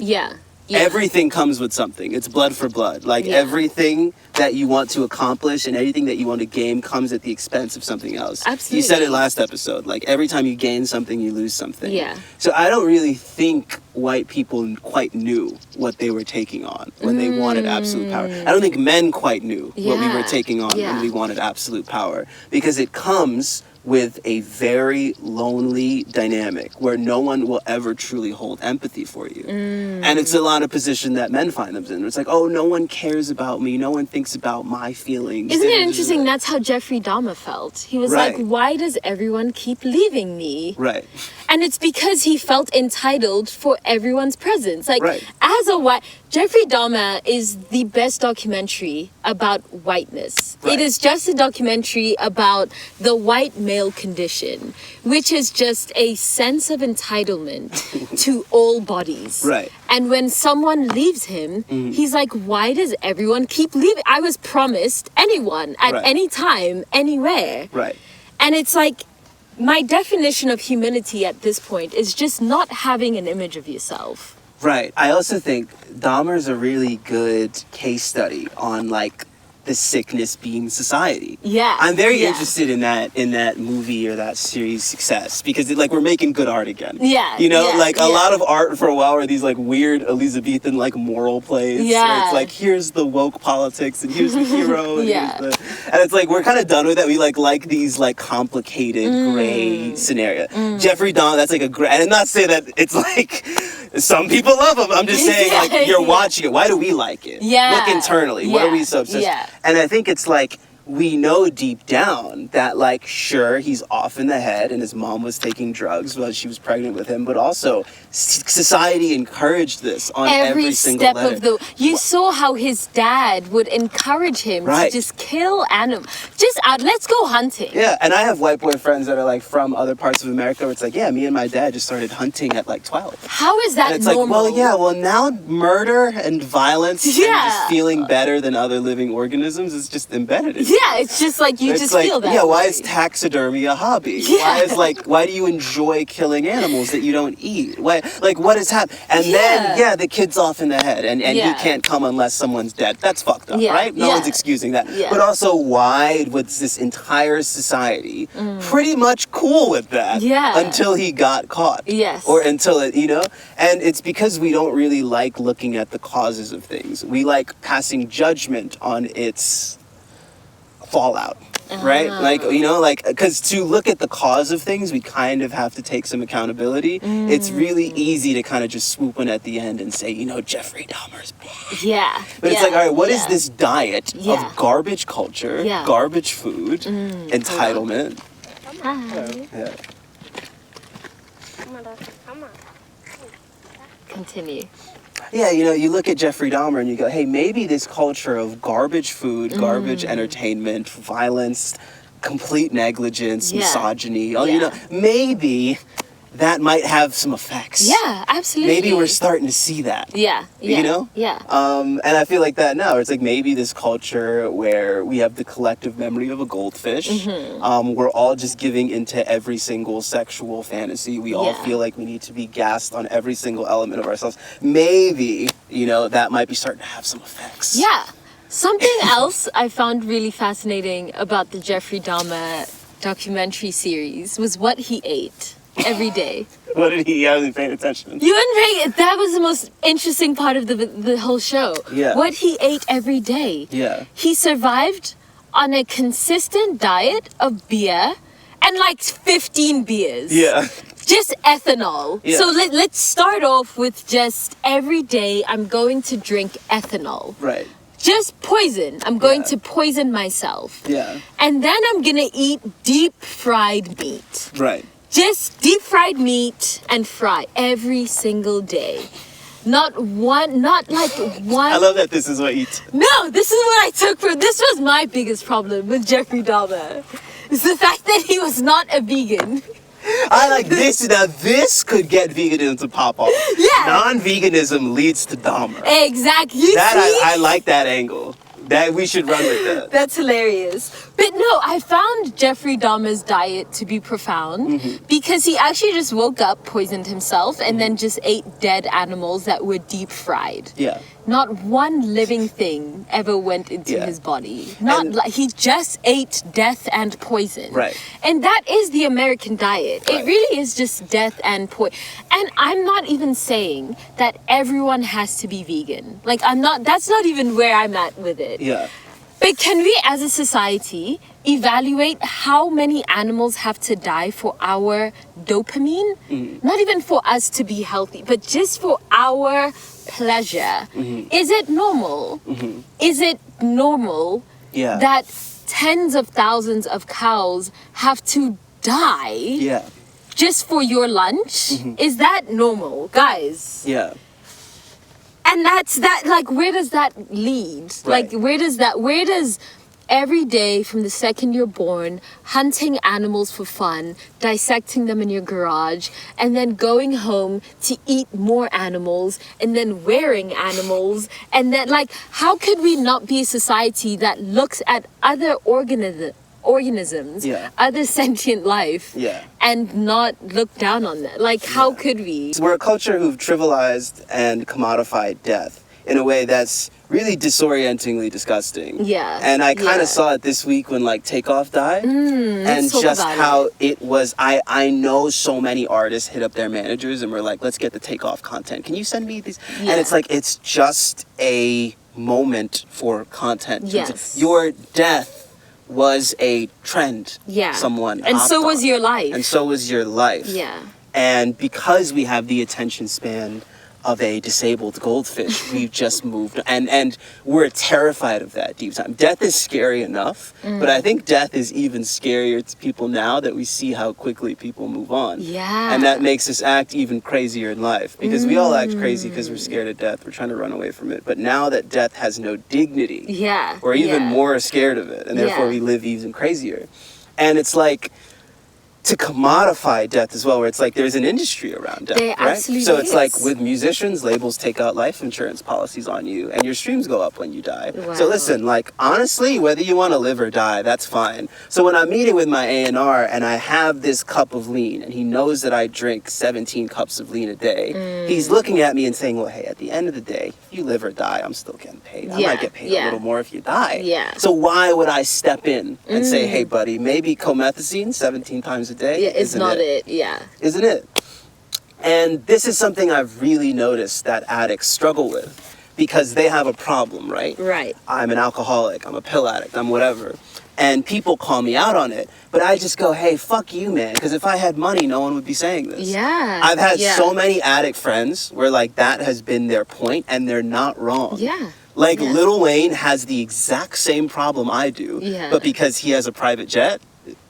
Everything comes with something. It's blood for blood. Like everything that you want to accomplish and anything that you want to gain comes at the expense of something else. You said it last episode. Like every time you gain something, you lose something. So I don't really think white people quite knew what they were taking on when they wanted absolute power. I don't think men quite knew what we were taking on when we wanted absolute power, because it comes with a very lonely dynamic where no one will ever truly hold empathy for you. And it's a lot of position that men find themselves in. It's like, oh, no one cares about me. No one thinks about my feelings. Isn't it interesting? That's how Jeffrey Dahmer felt. He was like, why does everyone keep leaving me? And it's because he felt entitled for everyone's presence. Like, as a white... Jeffrey Dahmer is the best documentary about whiteness. It is just a documentary about the white male condition, which is just a sense of entitlement to all bodies. And when someone leaves him, he's like, why does everyone keep leaving? I was promised anyone at any time, anywhere. And it's like, my definition of humility at this point is just not having an image of yourself. I also think Dahmer's a really good case study on like the sickness being society. I'm very interested in that movie or that series' success, because like we're making good art again. You know, like a lot of art for a while were these like weird Elizabethan like moral plays. Where it's like, here's the woke politics and here's the hero. And and it's like we're kind of done with that. We like these like complicated gray scenario. Jeffrey Dahmer, that's like a great. And not say that it's like some people love him. I'm just saying like you're watching it. Why do we like it? Look internally. What are we so obsessed? And I think it's like we know deep down that, like, sure, he's off in the head and his mom was taking drugs while she was pregnant with him, but also society encouraged this on every single step letter. of the. You saw how his dad would encourage him Right. to just kill animals. Just out, let's go hunting. Yeah, and I have white boy friends that are like from other parts of America where it's like, yeah, me and my dad just started hunting at like 12. How is that And it's normal? like, well, now murder and violence and Yeah. just feeling better than other living organisms is just embedded in you. Yeah, it's just like you It's just like, feel that. yeah, why way. is taxidermy a hobby? Yeah. Why do you enjoy killing animals that you don't eat? Why, like, what has happened? And then, Yeah. the kid's off in the head, and you Yeah. can't come unless someone's dead. That's fucked up, Yeah. right? No Yeah. one's excusing that. Yeah. But also, why was this entire society pretty much cool with that Yeah. until he got caught? Yes. Or until it, and it's because we don't really like looking at the causes of things. We like passing judgment on its fallout, right? Because to look at the cause of things, we kind of have to take some accountability. It's really easy to kind of just swoop in at the end and say, Jeffrey Dahmer's bad. Yeah. But it's yeah, like, all right, what is yeah. this diet Yeah. of garbage culture, Yeah. garbage food, entitlement? Hi. Yeah. Continue. Yeah, you look at Jeffrey Dahmer and you go, hey, maybe this culture of garbage food, garbage entertainment, violence, complete negligence, Yeah. misogyny, Yeah. maybe that might have some effects. Yeah, absolutely. Maybe we're starting to see that. Yeah. Yeah. Yeah. And I feel like that now. It's like maybe this culture where we have the collective memory of a goldfish. We're all just giving into every single sexual fantasy. We all Yeah. feel like we need to be gassed on every single element of ourselves. Maybe, that might be starting to have some effects. Yeah. Something else I found really fascinating about the Jeffrey Dahmer documentary series was what he ate every day. What did he? I wasn't paying attention. You and Ray, that was the most interesting part of the whole show. Yeah. What he ate every day. Yeah. He survived on a consistent diet of beer and like 15 beers. Yeah. Just ethanol. Yeah. So let's start off with just every day I'm going to drink ethanol. Right. Just poison. I'm going Yeah. to poison myself. Yeah. And then I'm gonna eat deep fried meat. Right. Just deep fried meat and fry every single day. Not like one. I love that this is what you... No, this is what I took from. This was my biggest problem with Jeffrey Dahmer. It's the fact that he was not a vegan. I like this. Now, this could get veganism to pop off. Yeah. Non-veganism leads to Dahmer. Exactly. You see? I like that angle. That we should run with that. That's hilarious. But no, I found Jeffrey Dahmer's diet to be profound because he actually just woke up, poisoned himself, and then just ate dead animals that were deep fried. Yeah. Not one living thing ever went into Yeah. his body. And- He just ate death and poison. Right. And that is the American diet. Right. It really is just death and poison. And I'm not even saying that everyone has to be vegan. Like that's not even where I'm at with it. Yeah. But can we as a society evaluate how many animals have to die for our dopamine? Not even for us to be healthy, but just for our pleasure. Is it normal? Is it normal Yeah. that tens of thousands of cows have to die Yeah. just for your lunch? Is that normal, guys? Yeah. And that's that, like, where does that lead? Right. Like, where does every day from the second you're born, hunting animals for fun, dissecting them in your garage, and then going home to eat more animals, and then wearing animals, and then, like, how could we not be a society that looks at other organisms, Yeah. other sentient life, Yeah. and not look down on that? Like, how could we? We're a culture who've trivialized and commodified death in a way that's really disorientingly disgusting. Yeah. And I kind of Yeah. saw it this week when like Takeoff died. And let's talk just about how it was. I know so many artists hit up their managers and were like, let's get the Takeoff content. Can you send me these? Yeah. And it's like, it's just a moment for content. Yes. Your death was a trend. Yeah. Someone And hopped so was on. your life. And so was your life. Yeah. And because we have the attention span of a disabled goldfish. We've just moved, and we're terrified of that deep time. Death is scary enough, but I think death is even scarier to people now that we see how quickly people move on. Yeah. And that makes us act even crazier in life, because we all act crazy because we're scared of death. We're trying to run away from it. But now that death has no dignity, Yeah. we're even yeah. more scared of it, and therefore Yeah. we live even crazier. And it's like, to commodify death as well, where it's like there's an industry around death, There right? absolutely So it's like is. with musicians, labels take out life insurance policies on you, and your streams go up when you die. Wow. So listen, like, honestly, whether you want to live or die, that's fine. So when I'm meeting with my A&R and I have this cup of lean, and he knows that I drink 17 cups of lean a day, he's looking at me and saying, well, hey, at the end of the day, if you live or die, I'm still getting paid. I Yeah, might get paid yeah. a little more if you die. Yeah. So why would I step in and say, hey, buddy, maybe comethazine 17 times a day Yeah, it's isn't not it. Yeah. isn't it? And this is something I've really noticed that addicts struggle with, because they have a problem, right? Right. I'm an alcoholic, I'm a pill addict, I'm whatever. And people call me out on it, but I just go, hey, fuck you, man, because if I had money, no one would be saying this. Yeah. I've had yeah. so many addict friends where, like, that has been their point, and they're not wrong. Yeah. Like, Yeah. Lil Wayne has the exact same problem I do, Yeah. but because he has a private jet,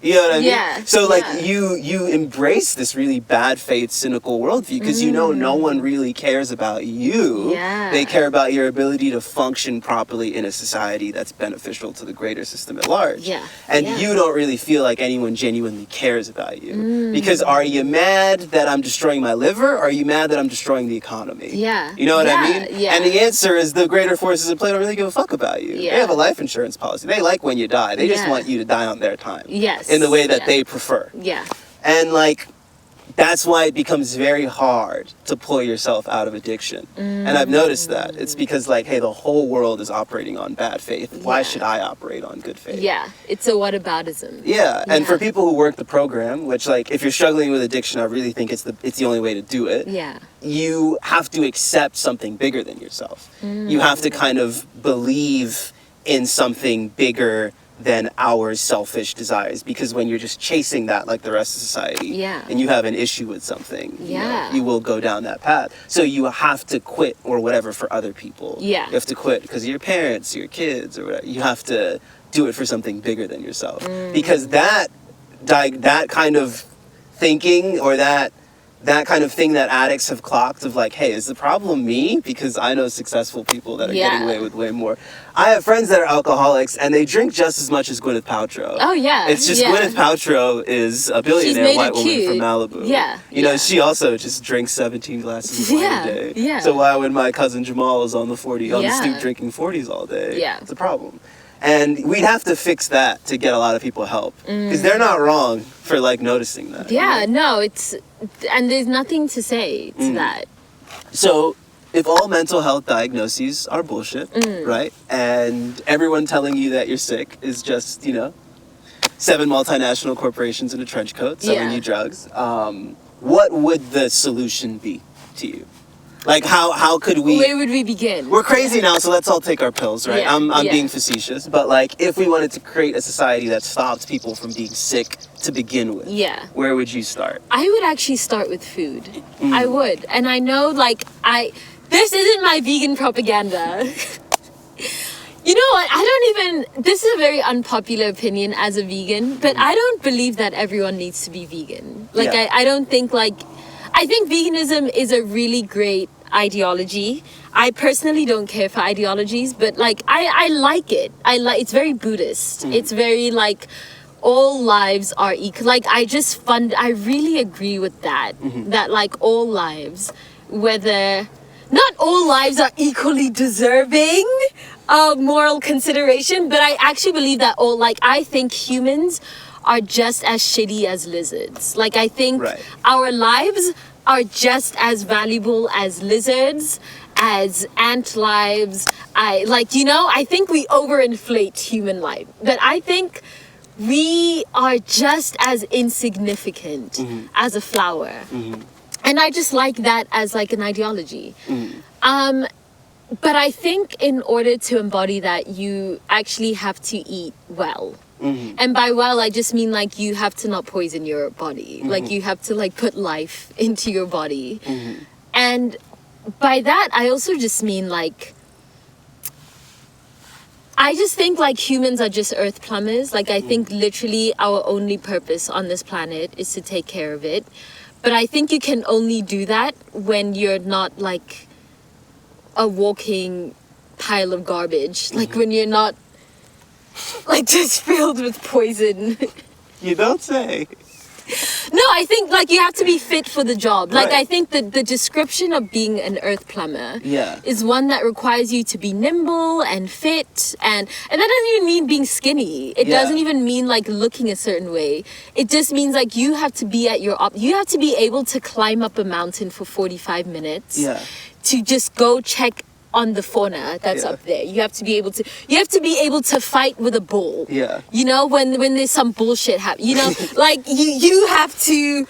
you know what I mean? Yeah, So, like, yeah. you embrace this really bad faith, cynical worldview, because you know no one really cares about you. Yeah. They care about your ability to function properly in a society that's beneficial to the greater system at large. Yeah, And yeah. you don't really feel like anyone genuinely cares about you. Because are you mad that I'm destroying my liver, or are you mad that I'm destroying the economy? Yeah. You know what I Yeah, mean? yeah. And the answer is the greater forces at play don't really give a fuck about you. Yeah. They have a life insurance policy. They like when you die. They just Yeah. want you to die on their time. Yes. In the way that yeah. they prefer. Yeah. And, like, that's why it becomes very hard to pull yourself out of addiction. And I've noticed that. It's because, like, hey, the whole world is operating on bad faith. Why Yeah. should I operate on good faith? Yeah. It's a whataboutism. Yeah, and Yeah. for people who work the program, which, like, if you're struggling with addiction, I really think it's the only way to do it. Yeah. You have to accept something bigger than yourself. You have to kind of believe in something bigger than our selfish desires, because when you're just chasing that like the rest of society, Yeah. and you have an issue with something, Yeah. you will go down that path. So you have to quit or whatever for other people. Yeah. You have to quit because of your parents, your kids, or whatever. You have to do it for something bigger than yourself, because that kind of thinking, or that kind of thing that addicts have clocked of, like, hey, is the problem me? Because I know successful people that are Yeah. getting away with way more. I have friends that are alcoholics, and they drink just as much as Gwyneth Paltrow. Oh, yeah. It's just yeah. Gwyneth Paltrow is a billionaire made it white woman cute. from Malibu. Yeah, You know, yeah. she also just drinks 17 glasses of wine Yeah, a day. yeah. So why when my cousin Jamal is on the Yeah. stoop drinking 40s all day, Yeah. it's a problem. And we'd have to fix that to get a lot of people help. Because they're not wrong for, like, noticing that. Yeah, no, it's, and there's nothing to say to that. So, if all mental health diagnoses are bullshit, right? And everyone telling you that you're sick is just, 7 multinational corporations in a trench coat selling Yeah. you drugs, what would the solution be to you? Like, how could we... Where would we begin? We're crazy now, so let's all take our pills, right? Yeah, I'm yeah. being facetious, but, like, if we wanted to create a society that stops people from being sick to begin with, Yeah. where would you start? I would actually start with food. I would. And I know, like, this isn't my vegan propaganda. You know what? This is a very unpopular opinion as a vegan, but I don't believe that everyone needs to be vegan. Like, Yeah. I don't think, like, I think veganism is a really great ideology. I personally don't care for ideologies, but, like, I like it. It's very Buddhist. It's very, like, all lives are equal. Like, I really agree with that. That, like, all lives, whether, not all lives are equally deserving of moral consideration, but I actually believe that I think humans are just as shitty as lizards. Like, I think Right. our lives are just as valuable as lizards, as ant lives. I think we overinflate human life, but I think we are just as insignificant as a flower. And I just like that as, like, an ideology. But I think in order to embody that, you actually have to eat well. And by well, I just mean, like, you have to not poison your body. Like, you have to, like, put life into your body. And by that, I also just mean like, I just think like humans are just earth plumbers. Like I think literally our only purpose on this planet is to take care of it. But I think you can only do that when you're not like a walking pile of garbage. Like when you're not like just filled with poison. You don't say. No, I think like you have to be fit for the job. Like Right. I think that the description of being an earth plumber Yeah. is one that requires you to be nimble and fit, and that doesn't even mean being skinny. It Yeah. doesn't even mean like looking a certain way. It just means like you have to be at your you have to be able to climb up a mountain for 45 minutes Yeah. to just go check on the fauna that's Yeah. up there. You have to be able to fight with a bull. Yeah. You know, when there's some bullshit happen, you know, like you have to,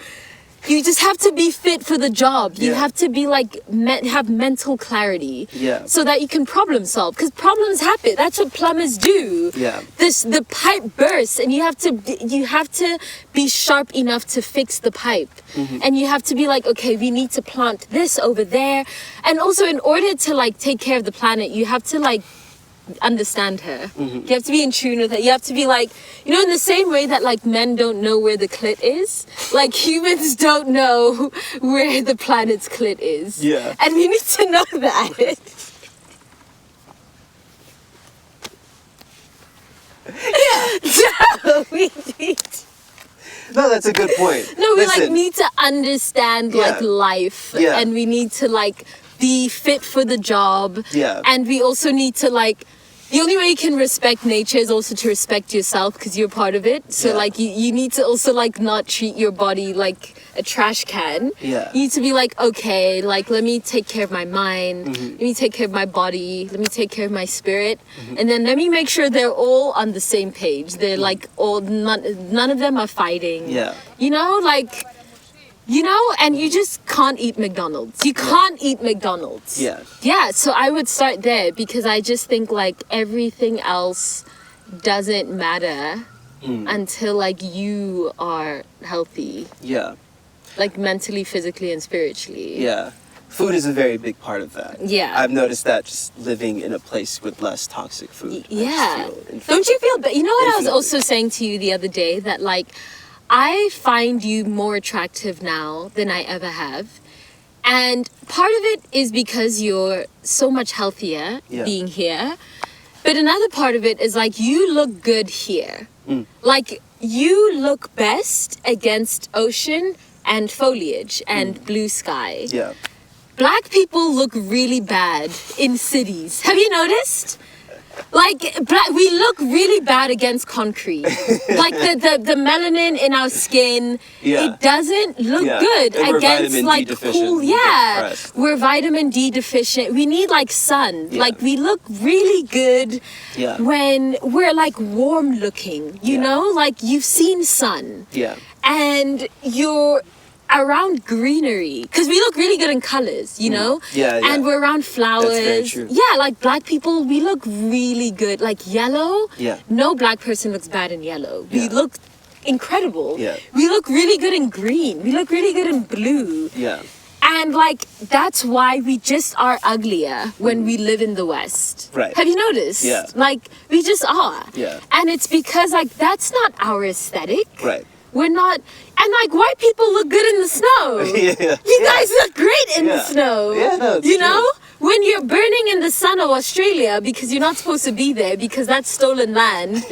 you just have to be fit for the job. You Yeah. have to be like have mental clarity. Yeah. So that you can problem solve, because problems happen. That's what plumbers do. Yeah. The pipe bursts and you have to be sharp enough to fix the pipe. Mm-hmm. And you have to be like, okay, we need to plant this over there. And also in order to like take care of the planet, you have to like understand her. Mm-hmm. You have to be in tune with her. You have to be like, you know, in the same way that like men don't know where the clit is, like humans don't know where the planet's clit is. Yeah. And we need to know that. So we need, No, that's a good point. no, we like Listen, need to understand like Yeah. life, Yeah. and we need to like be fit for the job. Yeah. And we also need to like, the only way you can respect nature is also to respect yourself, because you're part of it. So Yeah. like you need to also like not treat your body like a trash can. Yeah. You need to be like, okay, like let me take care of my mind, Mm-hmm. let me take care of my body, let me take care of my spirit, and then let me make sure they're all on the same page. They're like all none of them are fighting. Mm-hmm. Yeah. You know, like, you know, and you just can't eat McDonald's. You can't eat McDonald's. Yeah. Yeah, so I would start there, because I just think like everything else doesn't matter until like you are healthy, Yeah. like mentally, physically, and spiritually. Yeah. Food is a very big part of that. Yeah. I've noticed that just living in a place with less toxic food. I just Yeah. feel Don't you feel, but you know what I was Infinitely. also saying to you the other day, that like I find you more attractive now than I ever have. And part of it is because you're so much healthier Yeah. being here. But another part of it is like you look good here. Like you look best against ocean and foliage and blue sky. Yeah. Black people look really bad in cities. Have you noticed? Like we look really bad against concrete. Like the melanin in our skin, Yeah. it doesn't look Yeah. good And we're against vitamin D like deficient. cool. We get Yeah, depressed. we're vitamin D deficient. We need like sun. Yeah. Like we look really good Yeah. when we're like warm looking. You Yeah. know, like you've seen sun Yeah. and you're around greenery, because we look really good in colors, you know. Yeah, yeah. And we're around flowers. very true. Yeah, like black people, we look really good. Like yellow, Yeah. no black person looks bad in yellow. We Yeah. look incredible. Yeah. We look really good in green. We look really good in blue. Yeah. And like that's why we just are uglier when we live in the West. Right. Have you noticed? Yeah. Like we just are. Yeah. And it's because like that's not our aesthetic. Right. We're not, and like white people look good in the snow. Yeah. You guys look great in the Yeah. snow. Yeah, no, it's you true. know, when you're burning in the sun of Australia because you're not supposed to be there because that's stolen land.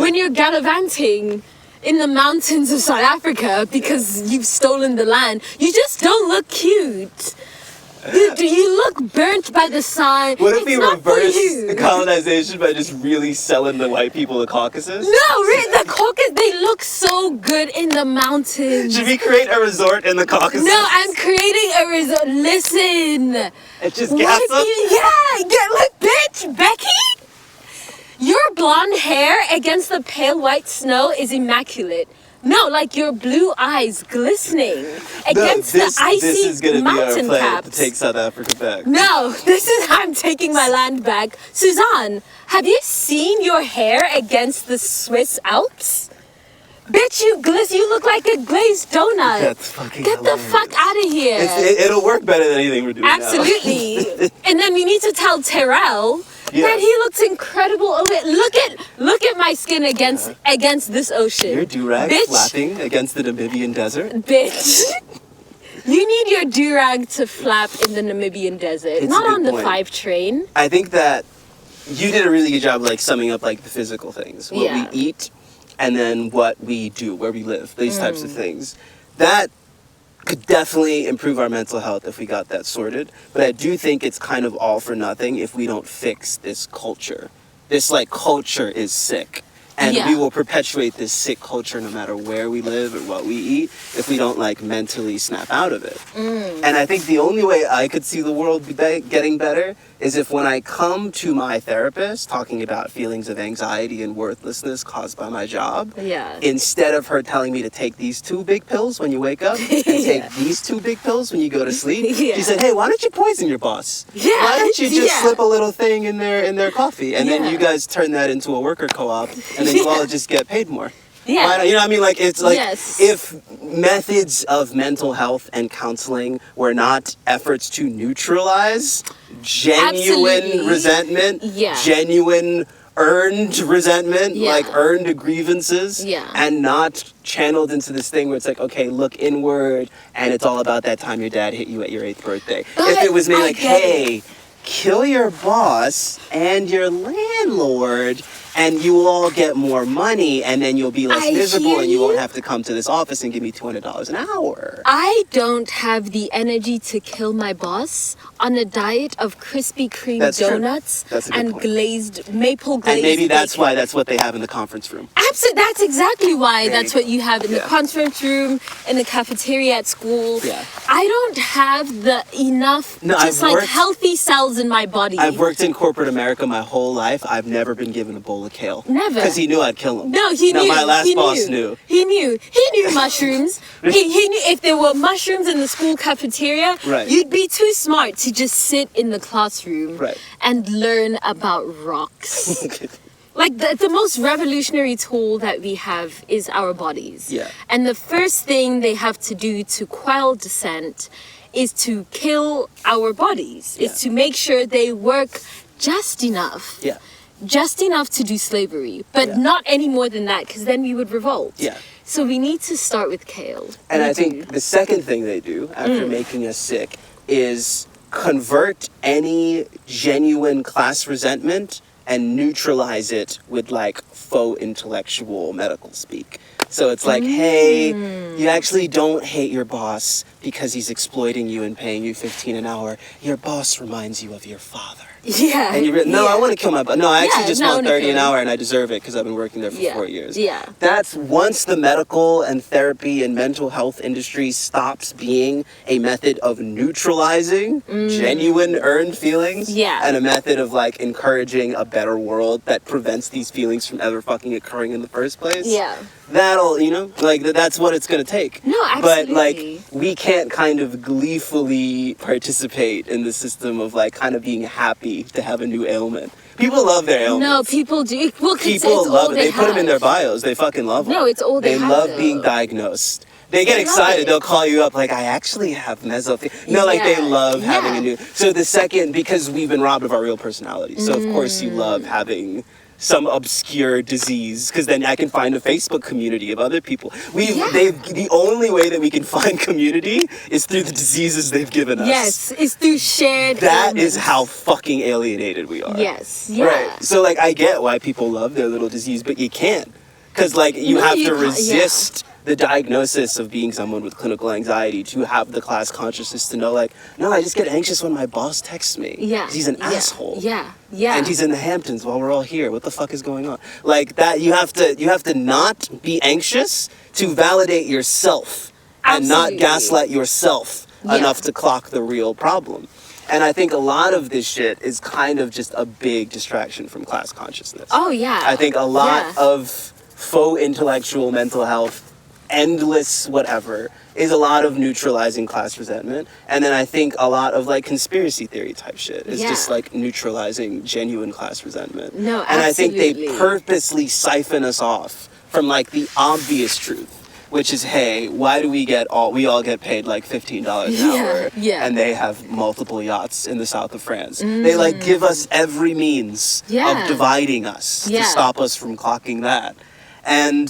When you're gallivanting in the mountains of South Africa because you've stolen the land, you just don't look cute. You look burnt by the sun. What if It's we not for reverse you. colonization by just really selling the white people the Caucasus? No, really, the Caucasus, they look so good in the mountains. Should we create a resort in the Caucasus? No, I'm creating a resort. Listen. And just What gas if them? look, bitch, Becky, your blonde hair against the pale white snow is immaculate. No, like your blue eyes glistening against this the icy this is gonna be our mountain plan caps. to take South Africa back. No, this is how I'm taking my land back. Suzanne, have you seen your hair against the Swiss Alps? Bitch, you look like a glazed donut. That's fucking Get the hilarious. fuck out of here. It'll work better than anything we're doing now. Absolutely. And then we need to tell Terrell that he looks incredible. Look at my skin against this ocean. Your do-rag Bitch. flapping against the Namibian desert. Bitch. You need your do-rag to flap in the Namibian desert, It's a not good on the point. 5 train. I think that you did a really good job like summing up like the physical things. What Yeah. we eat and then what we do, where we live, these types of things. That could definitely improve our mental health if we got that sorted. But I do think it's kind of all for nothing if we don't fix this culture. This like culture is sick. And Yeah. we will perpetuate this sick culture no matter where we live or what we eat if we don't like mentally snap out of it. And I think the only way I could see the world getting better is if when I come to my therapist talking about feelings of anxiety and worthlessness caused by my job, Yeah. instead of her telling me to take these 2 big pills when you wake up and take these 2 big pills when you go to sleep, Yeah. she said, hey, why don't you poison your boss? Yeah. Why don't you just Yeah. slip a little thing in their coffee and then Yeah. you guys turn that into a worker co-op and then you all just get paid more. Yeah. Why not? You know what I mean? Like, it's like Yes. if methods of mental health and counseling were not efforts to neutralize genuine Absolutely. resentment, Yeah. genuine earned resentment, Yeah. like earned grievances, Yeah. and not channeled into this thing where it's like, okay, look inward, and it's all about that time your dad hit you at your 8th birthday. But if it was maybe I like, get hey, kill your boss and your landlord, and you will all get more money, and then you'll be less I miserable, hear and you won't you. have to come to this office and give me $200 an hour. I don't have the energy to kill my boss on a diet of Krispy Kreme That's true. donuts That's a good and point. maple glazed And maybe that's bacon. why that's what they have in the conference room. That's exactly why There that's you what you have in the Yeah. conference room, in the cafeteria at school. Yeah. I don't have the enough No, just I've like worked- healthy cells in my body. I've worked in corporate America my whole life. I've never been given a bowl of kale. Never. Because he knew I'd kill him. No, he knew. My last he boss knew. He knew. He knew mushrooms. he knew if there were mushrooms in the school cafeteria, Right. you'd be too smart to just sit in the classroom Right. and learn about rocks. Like the most revolutionary tool that we have is our bodies. Yeah. And the first thing they have to do to quell dissent is to kill our bodies. Yeah. Is to make sure they work just enough. Yeah. Just enough to do slavery, but Yeah. not any more than that, because then we would revolt. Yeah. So we need to start with kale. And We I do. think the second thing they do after making us sick is convert any genuine class resentment and neutralize it with like faux intellectual medical speak. So it's like, hey, you actually don't hate your boss because he's exploiting you and paying you $15 an hour. Your boss reminds you of your father. Yeah. And you no, I want to kill my boss. No, I actually Yeah, just no, I want wanna 30 kill an him. hour and I deserve it because I've been working there for Yeah. 4 years. Yeah. That's once the medical and therapy and mental health industry stops being a method of neutralizing genuine earned feelings Yeah. and a method of like encouraging a better world that prevents these feelings from ever fucking occurring in the first place. Yeah. That'll, you know, like that's what it's going to take. No, But like absolutely. we can't kind of gleefully participate in the system of like kind of being happy to have a new ailment. People love their ailments. No, people do. Well, 'cause People it's love all it. They put them in have. their bios. They fucking love them. No, it's all they have, love though. being diagnosed. They get They love excited. it. They'll call you up like, I actually have mesothelioma. No, like they Yeah. love having Yeah. a new. So the second, because we've been robbed of our real personality. So of course you love having some obscure disease, because then I can find a Facebook community of other people. The only way that we can find community is through the diseases they've given us. Yes, it's through shared. That is ailments. how fucking alienated we are. Yes. Yeah. Right. So like I get why people love their little disease, but you can't. Because like you No, have you to can't, yeah. resist the diagnosis of being someone with clinical anxiety to have the class consciousness to know like, no, I just get anxious when my boss texts me. Yeah. 'Cause he's an yeah. asshole. Yeah. Yeah. And he's in the Hamptons while we're all here. What the fuck is going on? Like that you have to not be anxious to validate yourself and not Absolutely. gaslight yourself Yeah. enough to clock the real problem. And I think a lot of this shit is kind of just a big distraction from class consciousness. Oh yeah. I think a lot Yeah. of faux intellectual mental health, endless whatever, is a lot of neutralizing class resentment. And then I think a lot of like conspiracy theory type shit is just Yeah. like neutralizing genuine class resentment. No, And I think they absolutely. purposely siphon us off from like the obvious truth, which is, hey, why do we all get paid like $15 an hour, and they have multiple yachts in the south of France? They like give us every means of dividing us to stop us from clocking that. And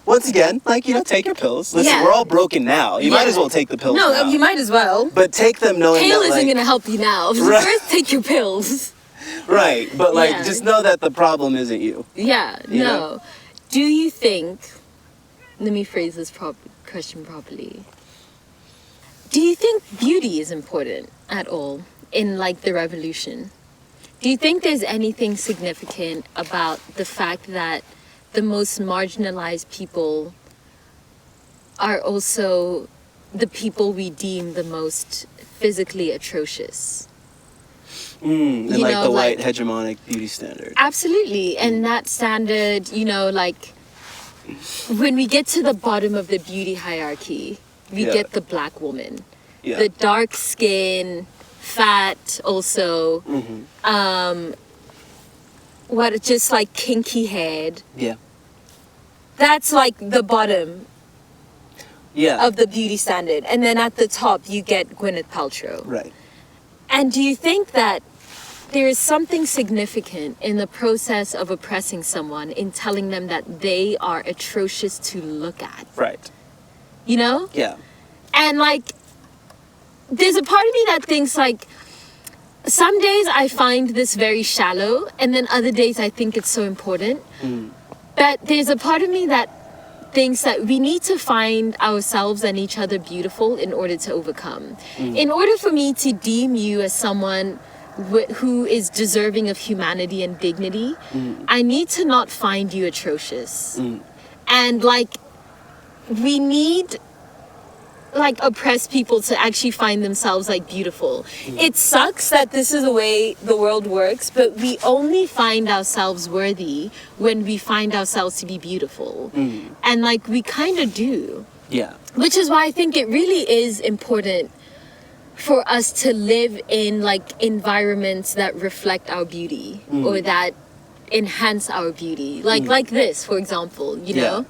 once again, like, you know, take your pills. Listen, we're all broken now. You might as well take the pills now. No, you might as well. But take them knowing Kale that, isn't like, going to help you now. Right. First, take your pills. Right, but like, just know that the problem isn't you. Yeah, You no. know? Do you think, let me phrase this question properly. Do you think beauty is important at all in like the revolution? Do you think there's anything significant about the fact that the most marginalized people are also the people we deem the most physically atrocious? And You like know, the like- white hegemonic beauty standard. Absolutely. And that standard, you know, like when we get to the bottom of the beauty hierarchy, we get the black woman. Yeah. The dark skin, fat also, just like kinky head. Yeah. That's like the bottom Yeah. of the beauty standard. And then at the top you get Gwyneth Paltrow. Right. And do you think that there is something significant in the process of oppressing someone in telling them that they are atrocious to look at? Right. You know? Yeah. And like, there's a part of me that thinks like, some days I find this very shallow, and then other days I think it's so important. But there's a part of me that thinks that we need to find ourselves and each other beautiful in order to overcome. In order for me to deem you as someone who is deserving of humanity and dignity, I need to not find you atrocious. And like, we need like oppressed people to actually find themselves like beautiful. It sucks that this is the way the world works, but we only find ourselves worthy when we find ourselves to be beautiful. And like, we kind of do. Yeah. Which is why I think it really is important for us to live in like environments that reflect our beauty or that enhance our beauty. Like this, for example, you know,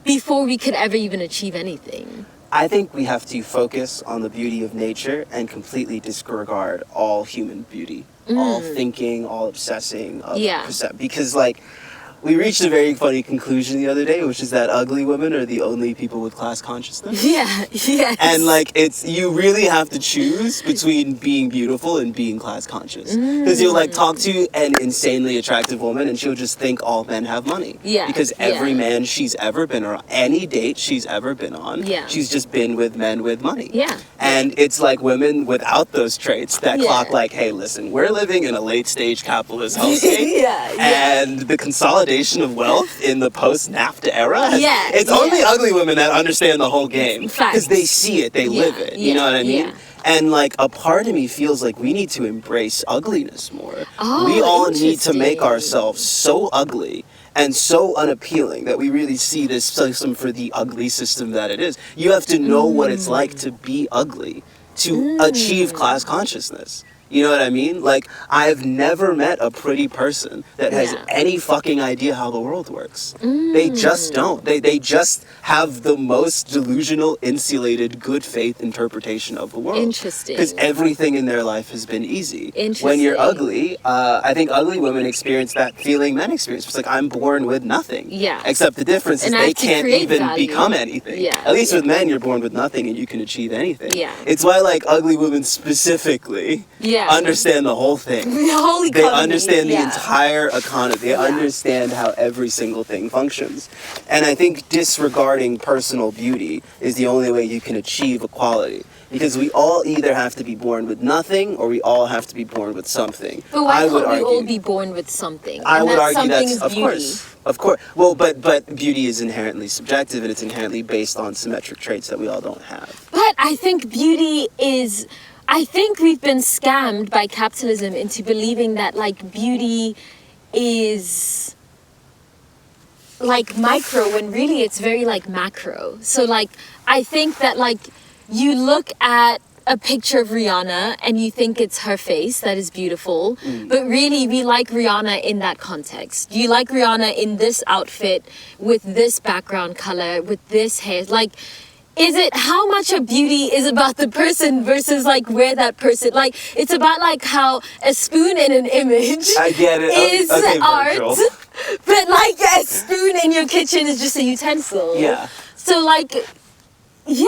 before we could ever even achieve anything. I think we have to focus on the beauty of nature and completely disregard all human beauty, all thinking, all obsessing, because like, we reached a very funny conclusion the other day, which is that ugly women are the only people with class consciousness. Yeah, yes. And like, you really have to choose between being beautiful and being class conscious. Because you'll like talk to an insanely attractive woman and she'll just think all men have money. Yeah. Because every man she's ever been around, any date she's ever been on, she's just been with men with money. Yeah. And it's like women without those traits that clock like, hey, listen, we're living in a late stage capitalist hellscape. And the consolidation of wealth in the post-NAFTA era. It's only ugly women that understand the whole game. Because they see it, they live it. You know what I mean? And like, a part of me feels like we need to embrace ugliness more. We all need to make ourselves so ugly and so unappealing that we really see this system for the ugly system that it is. You have to know what it's like to be ugly to achieve class consciousness. You know what I mean? Like, I've never met a pretty person that has any fucking idea how the world works. They just don't. They just have the most delusional, insulated, good faith interpretation of the world. Interesting. Because everything in their life has been easy. Interesting. When you're ugly, I think ugly women experience that feeling men experience. It's like, I'm born with nothing. Yeah. Except the difference is And I they have to can't create even value. become anything. Yeah. At least with men, you're born with nothing and you can achieve anything. Yeah. It's why, like, ugly women specifically understand the whole thing. The whole economy. They understand the entire economy. They understand how every single thing functions. And I think disregarding personal beauty is the only way you can achieve equality. Because we all either have to be born with nothing or we all have to be born with something. But why can't we all be born with something? I And would that argue something that's, is of course. Well, but beauty is inherently subjective and it's inherently based on symmetric traits that we all don't have. But I think beauty is... I think we've been scammed by capitalism into believing that like beauty is like micro when really it's very like macro. So like I think that like you look at a picture of Rihanna and you think it's her face that is beautiful, but really we like Rihanna in that context. You like Rihanna in this outfit with this background color, with this hair. Like, is it how much of beauty is about the person versus like where that person, like it's about like how a spoon in an image I get it. is Okay, art, Virgil. but like a spoon in your kitchen is just a utensil. Yeah. So like, yeah,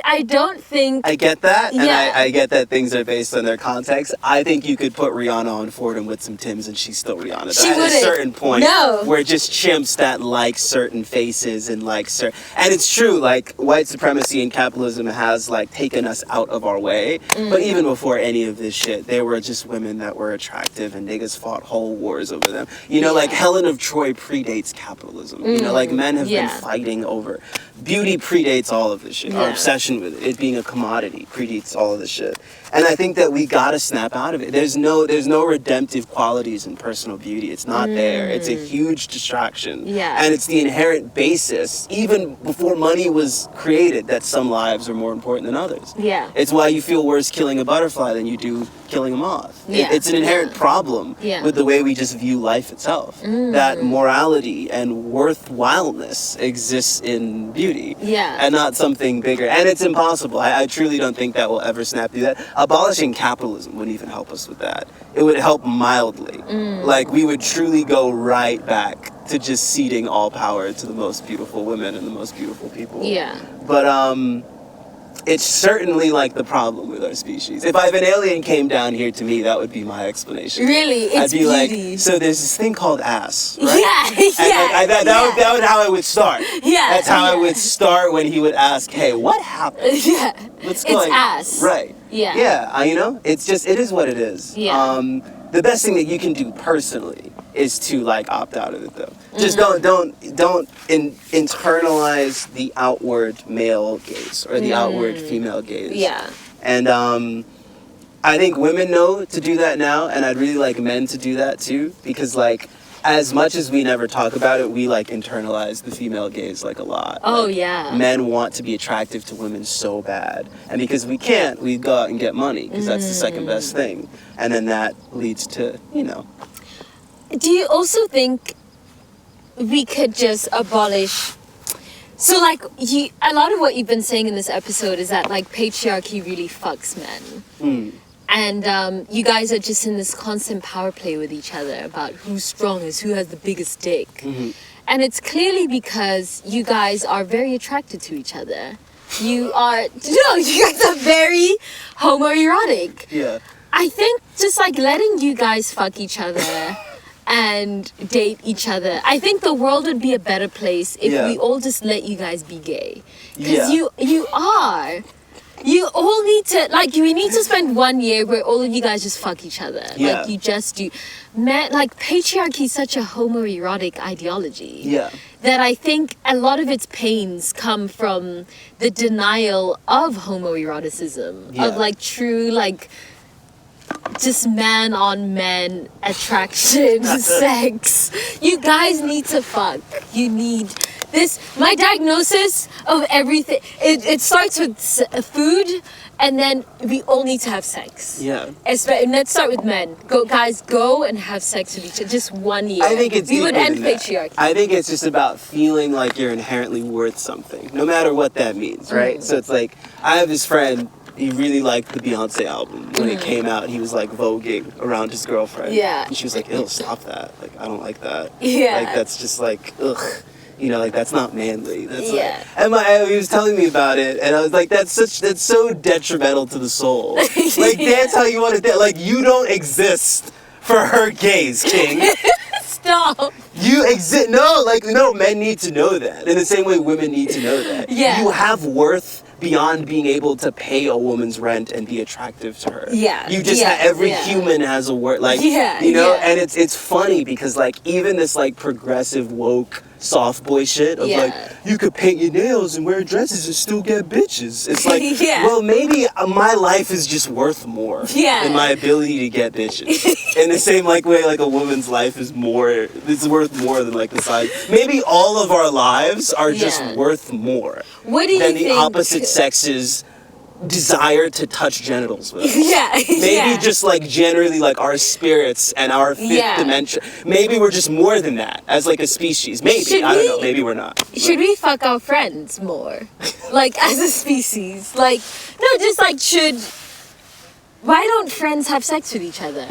I don't think. I get that, and Yeah. I get that things are based on their context. I think you could put Rihanna on Fordham with some Timbs and she's still Rihanna. She At a wouldn't. certain point, No. we're just chimps that like certain faces and like certain... And it's true, like, white supremacy and capitalism has, like, taken us out of our way. But even before any of this shit, there were just women that were attractive and niggas fought whole wars over them. You know, like, Helen of Troy predates capitalism. You know, like, men have been fighting over... Beauty predates all of this shit. Our obsession with it being a commodity predates all of this shit. And I think that we gotta snap out of it. There's no redemptive qualities in personal beauty. It's not there. It's a huge distraction. Yeah. And it's the inherent basis, even before money was created, that some lives are more important than others. Yeah. It's why you feel worse killing a butterfly than you do killing a moth. Yeah. It's an inherent problem Yeah. with the way we just view life itself. That morality and worthwhileness exists in beauty. Yeah. And not something bigger. And it's impossible. I truly don't think that will ever snap through that. Abolishing capitalism wouldn't even help us with that. It would help mildly. Like, we would truly go right back to just ceding all power to the most beautiful women and the most beautiful people. Yeah. But it's certainly like the problem with our species. If an alien came down here to me, that would be my explanation. Really, it's I'd be beauty. like, so there's this thing called ass, right? Yeah, And like, that would how I would start. Yeah, That's how I yeah. would start when he would ask, hey, what happened? Yeah. What's It's going ass. Right. Yeah. Yeah, you know, it is what it is. Yeah. The best thing that you can do personally is to like opt out of it though. Just don't internalize the outward male gaze or the outward female gaze. Yeah. And I think women know to do that now, and I'd really like men to do that too, because like as much as we never talk about it, we like internalize the female gaze like a lot. Oh, Like, yeah. Men want to be attractive to women so bad, and because we can't, we go out and get money because that's the second best thing, and then that leads to, you know. Do you also think we could just abolish? So, like, a lot of what you've been saying in this episode is that, like, patriarchy really fucks men. And you guys are just in this constant power play with each other about who's strongest, who has the biggest dick. And it's clearly because you guys are very attracted to each other. You guys are very homoerotic. Yeah. I think just like letting you guys fuck each other and date each other, I think the world would be a better place if we all just let you guys be gay. Because you are. You all need to, like, we need to spend 1 year where all of you guys just fuck each other. Yeah. Like, you just do. Man, like, patriarchy is such a homoerotic ideology. Yeah. That I think a lot of its pains come from the denial of homoeroticism. Yeah. Of, like, true, like, just man on man attraction, sex. You guys need to fuck. You need this. My diagnosis of everything, it starts with food, and then we all need to have sex. Yeah. And let's start with men. Go and have sex with each other. Just 1 year. I think it's we would deeper end than that. patriarchy. I think it's just about feeling like you're inherently worth something, no matter what that means, right? So it's like, I have this friend, he really liked the Beyonce album. When it came out, he was like voguing around his girlfriend. Yeah. And she was like, ew, stop that. Like, I don't like that. Yeah. Like, that's just like, ugh. You know, like, that's not manly. That's Yeah. like, and he was telling me about it, and I was like, that's so detrimental to the soul. Like, that's how you want to, like, you don't exist for her gaze, king. Stop. You exist. No, men need to know that. In the same way women need to know that. Yeah. You have worth beyond being able to pay a woman's rent and be attractive to her. Yeah. You just, every human has a worth. Like, Yeah, you know, yeah. and it's funny because, like, even this, like, progressive, woke, soft boy shit of, like, you could paint your nails and wear dresses and still get bitches. It's like, well, maybe my life is just worth more than my ability to get bitches. In the same, like, way, like, a woman's life is it's worth more than, like, the size. Maybe all of our lives are just worth more What do you than think? the opposite sex's desire to touch genitals with us. Yeah. Maybe just like generally like our spirits and our fifth dimension. Maybe we're just more than that as like a species. Maybe. I don't know. Maybe we're not. Should we fuck our friends more? Like as a species? Like, no, just like why don't friends have sex with each other?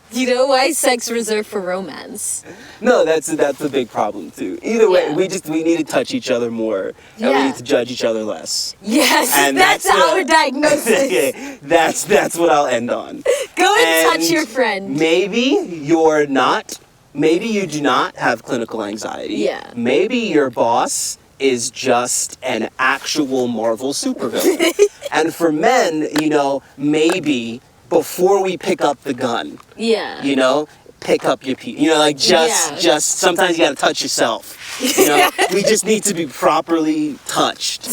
You know, why is sex reserved for romance? No, that's a big problem too. Either way, we need to touch each other more, and we need to judge each other less. Yes, and that's our diagnosis. Yeah, that's what I'll end on. Go and touch your friend. Maybe you do not have clinical anxiety. Yeah. Maybe your boss is just an actual Marvel supervillain. And for men, you know, maybe before we pick up the gun, you know, pick up your pee. You know, like just sometimes you gotta touch yourself. You know, we just need to be properly touched,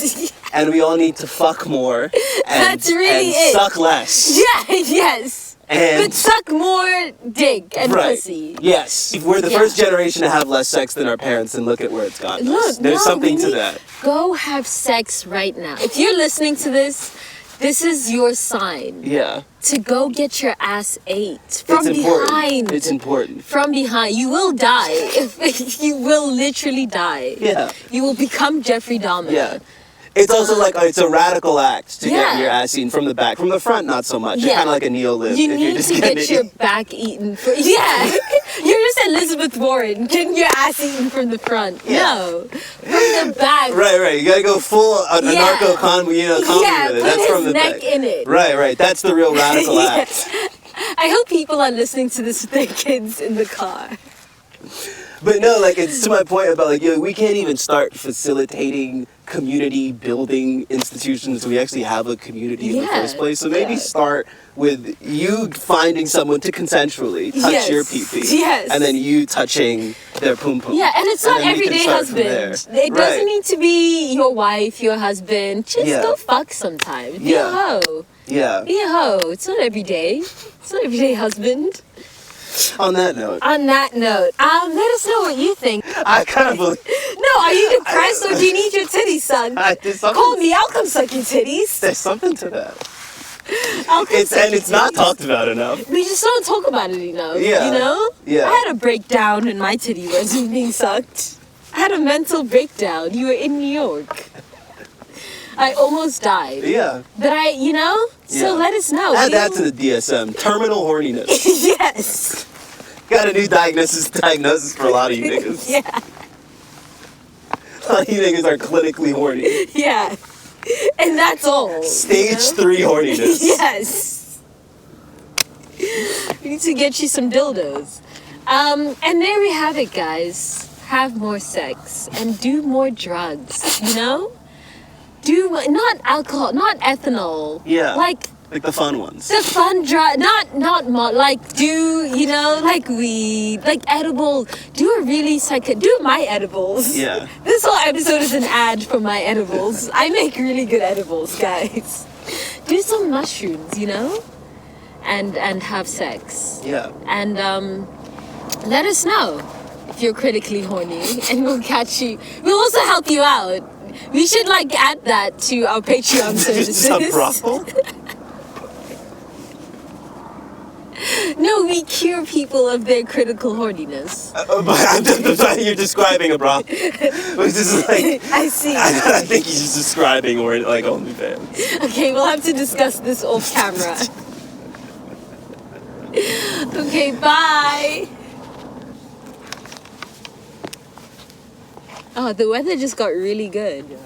and we all need to fuck more and suck less. Yeah, yes. But suck more dick and pussy. Yes. We're the first generation to have less sex than our parents, and look at where it's gotten us. There's something to that. Go have sex right now. If you're listening to this, this is your sign. Yeah. To go get your ass ate from behind. It's important. From behind. You will die. You will literally die. Yeah. You will become Jeffrey Dahmer. Yeah. It's also like, it's a radical act to get your ass eaten from the back. From the front, not so much. You're kind of like a neo-lib. You need to get your back eaten. You're just Elizabeth Warren, getting your ass eaten from the front. Yeah. No. From the back. Right. You gotta go full anarcho-comedy with it. That's from the back. Neck in it. Right. That's the real radical act. I hope people are listening to this with their kids in the car. But no, like, it's to my point about, like, we can't even start facilitating community building institutions. We actually have a community in the first place. So maybe start with you finding someone to consensually touch your pee-pee. Yes. And then you touching their pum-pum. Yeah, and it's not everyday husband. It doesn't need to be your wife, your husband. Just go fuck sometimes. Be a hoe. Yeah. Be a hoe. It's not every day. It's not every day husband. On that note, let us know what you think. I kind of believe. No, are you depressed or do you need your titties sucked? Call me, I'll come suck your titties. There's something to that. It's not talked about enough. We just don't talk about it enough. Yeah. You know? Yeah. I had a breakdown when my titty wasn't being sucked. I had a mental breakdown. You were in New York. I almost died. Yeah. But so let us know. Add that to the DSM. Terminal horniness. Yes. Got a new diagnosis for a lot of you niggas. Yeah. A lot of you niggas are clinically horny. Yeah. And that's all. Stage 3 horniness. Yes. We need to get you some dildos. And there we have it, guys. Have more sex and do more drugs, you know? Not alcohol, not ethanol. Yeah. Like the fun ones. The fun drug, like weed, like edible. Do my edibles. Yeah. This whole episode is an ad for my edibles. I make really good edibles, guys. Do some mushrooms, and have sex. Yeah. And let us know if you're critically horny, and we'll catch you. We'll also help you out. We should add that to our Patreon services. Some brothel? No, we cure people of their critical horniness. But you're describing a brothel. Which is I see. I think he's just describing OnlyFans. Okay, we'll have to discuss this off camera. Okay, bye. Oh, the weather just got really good.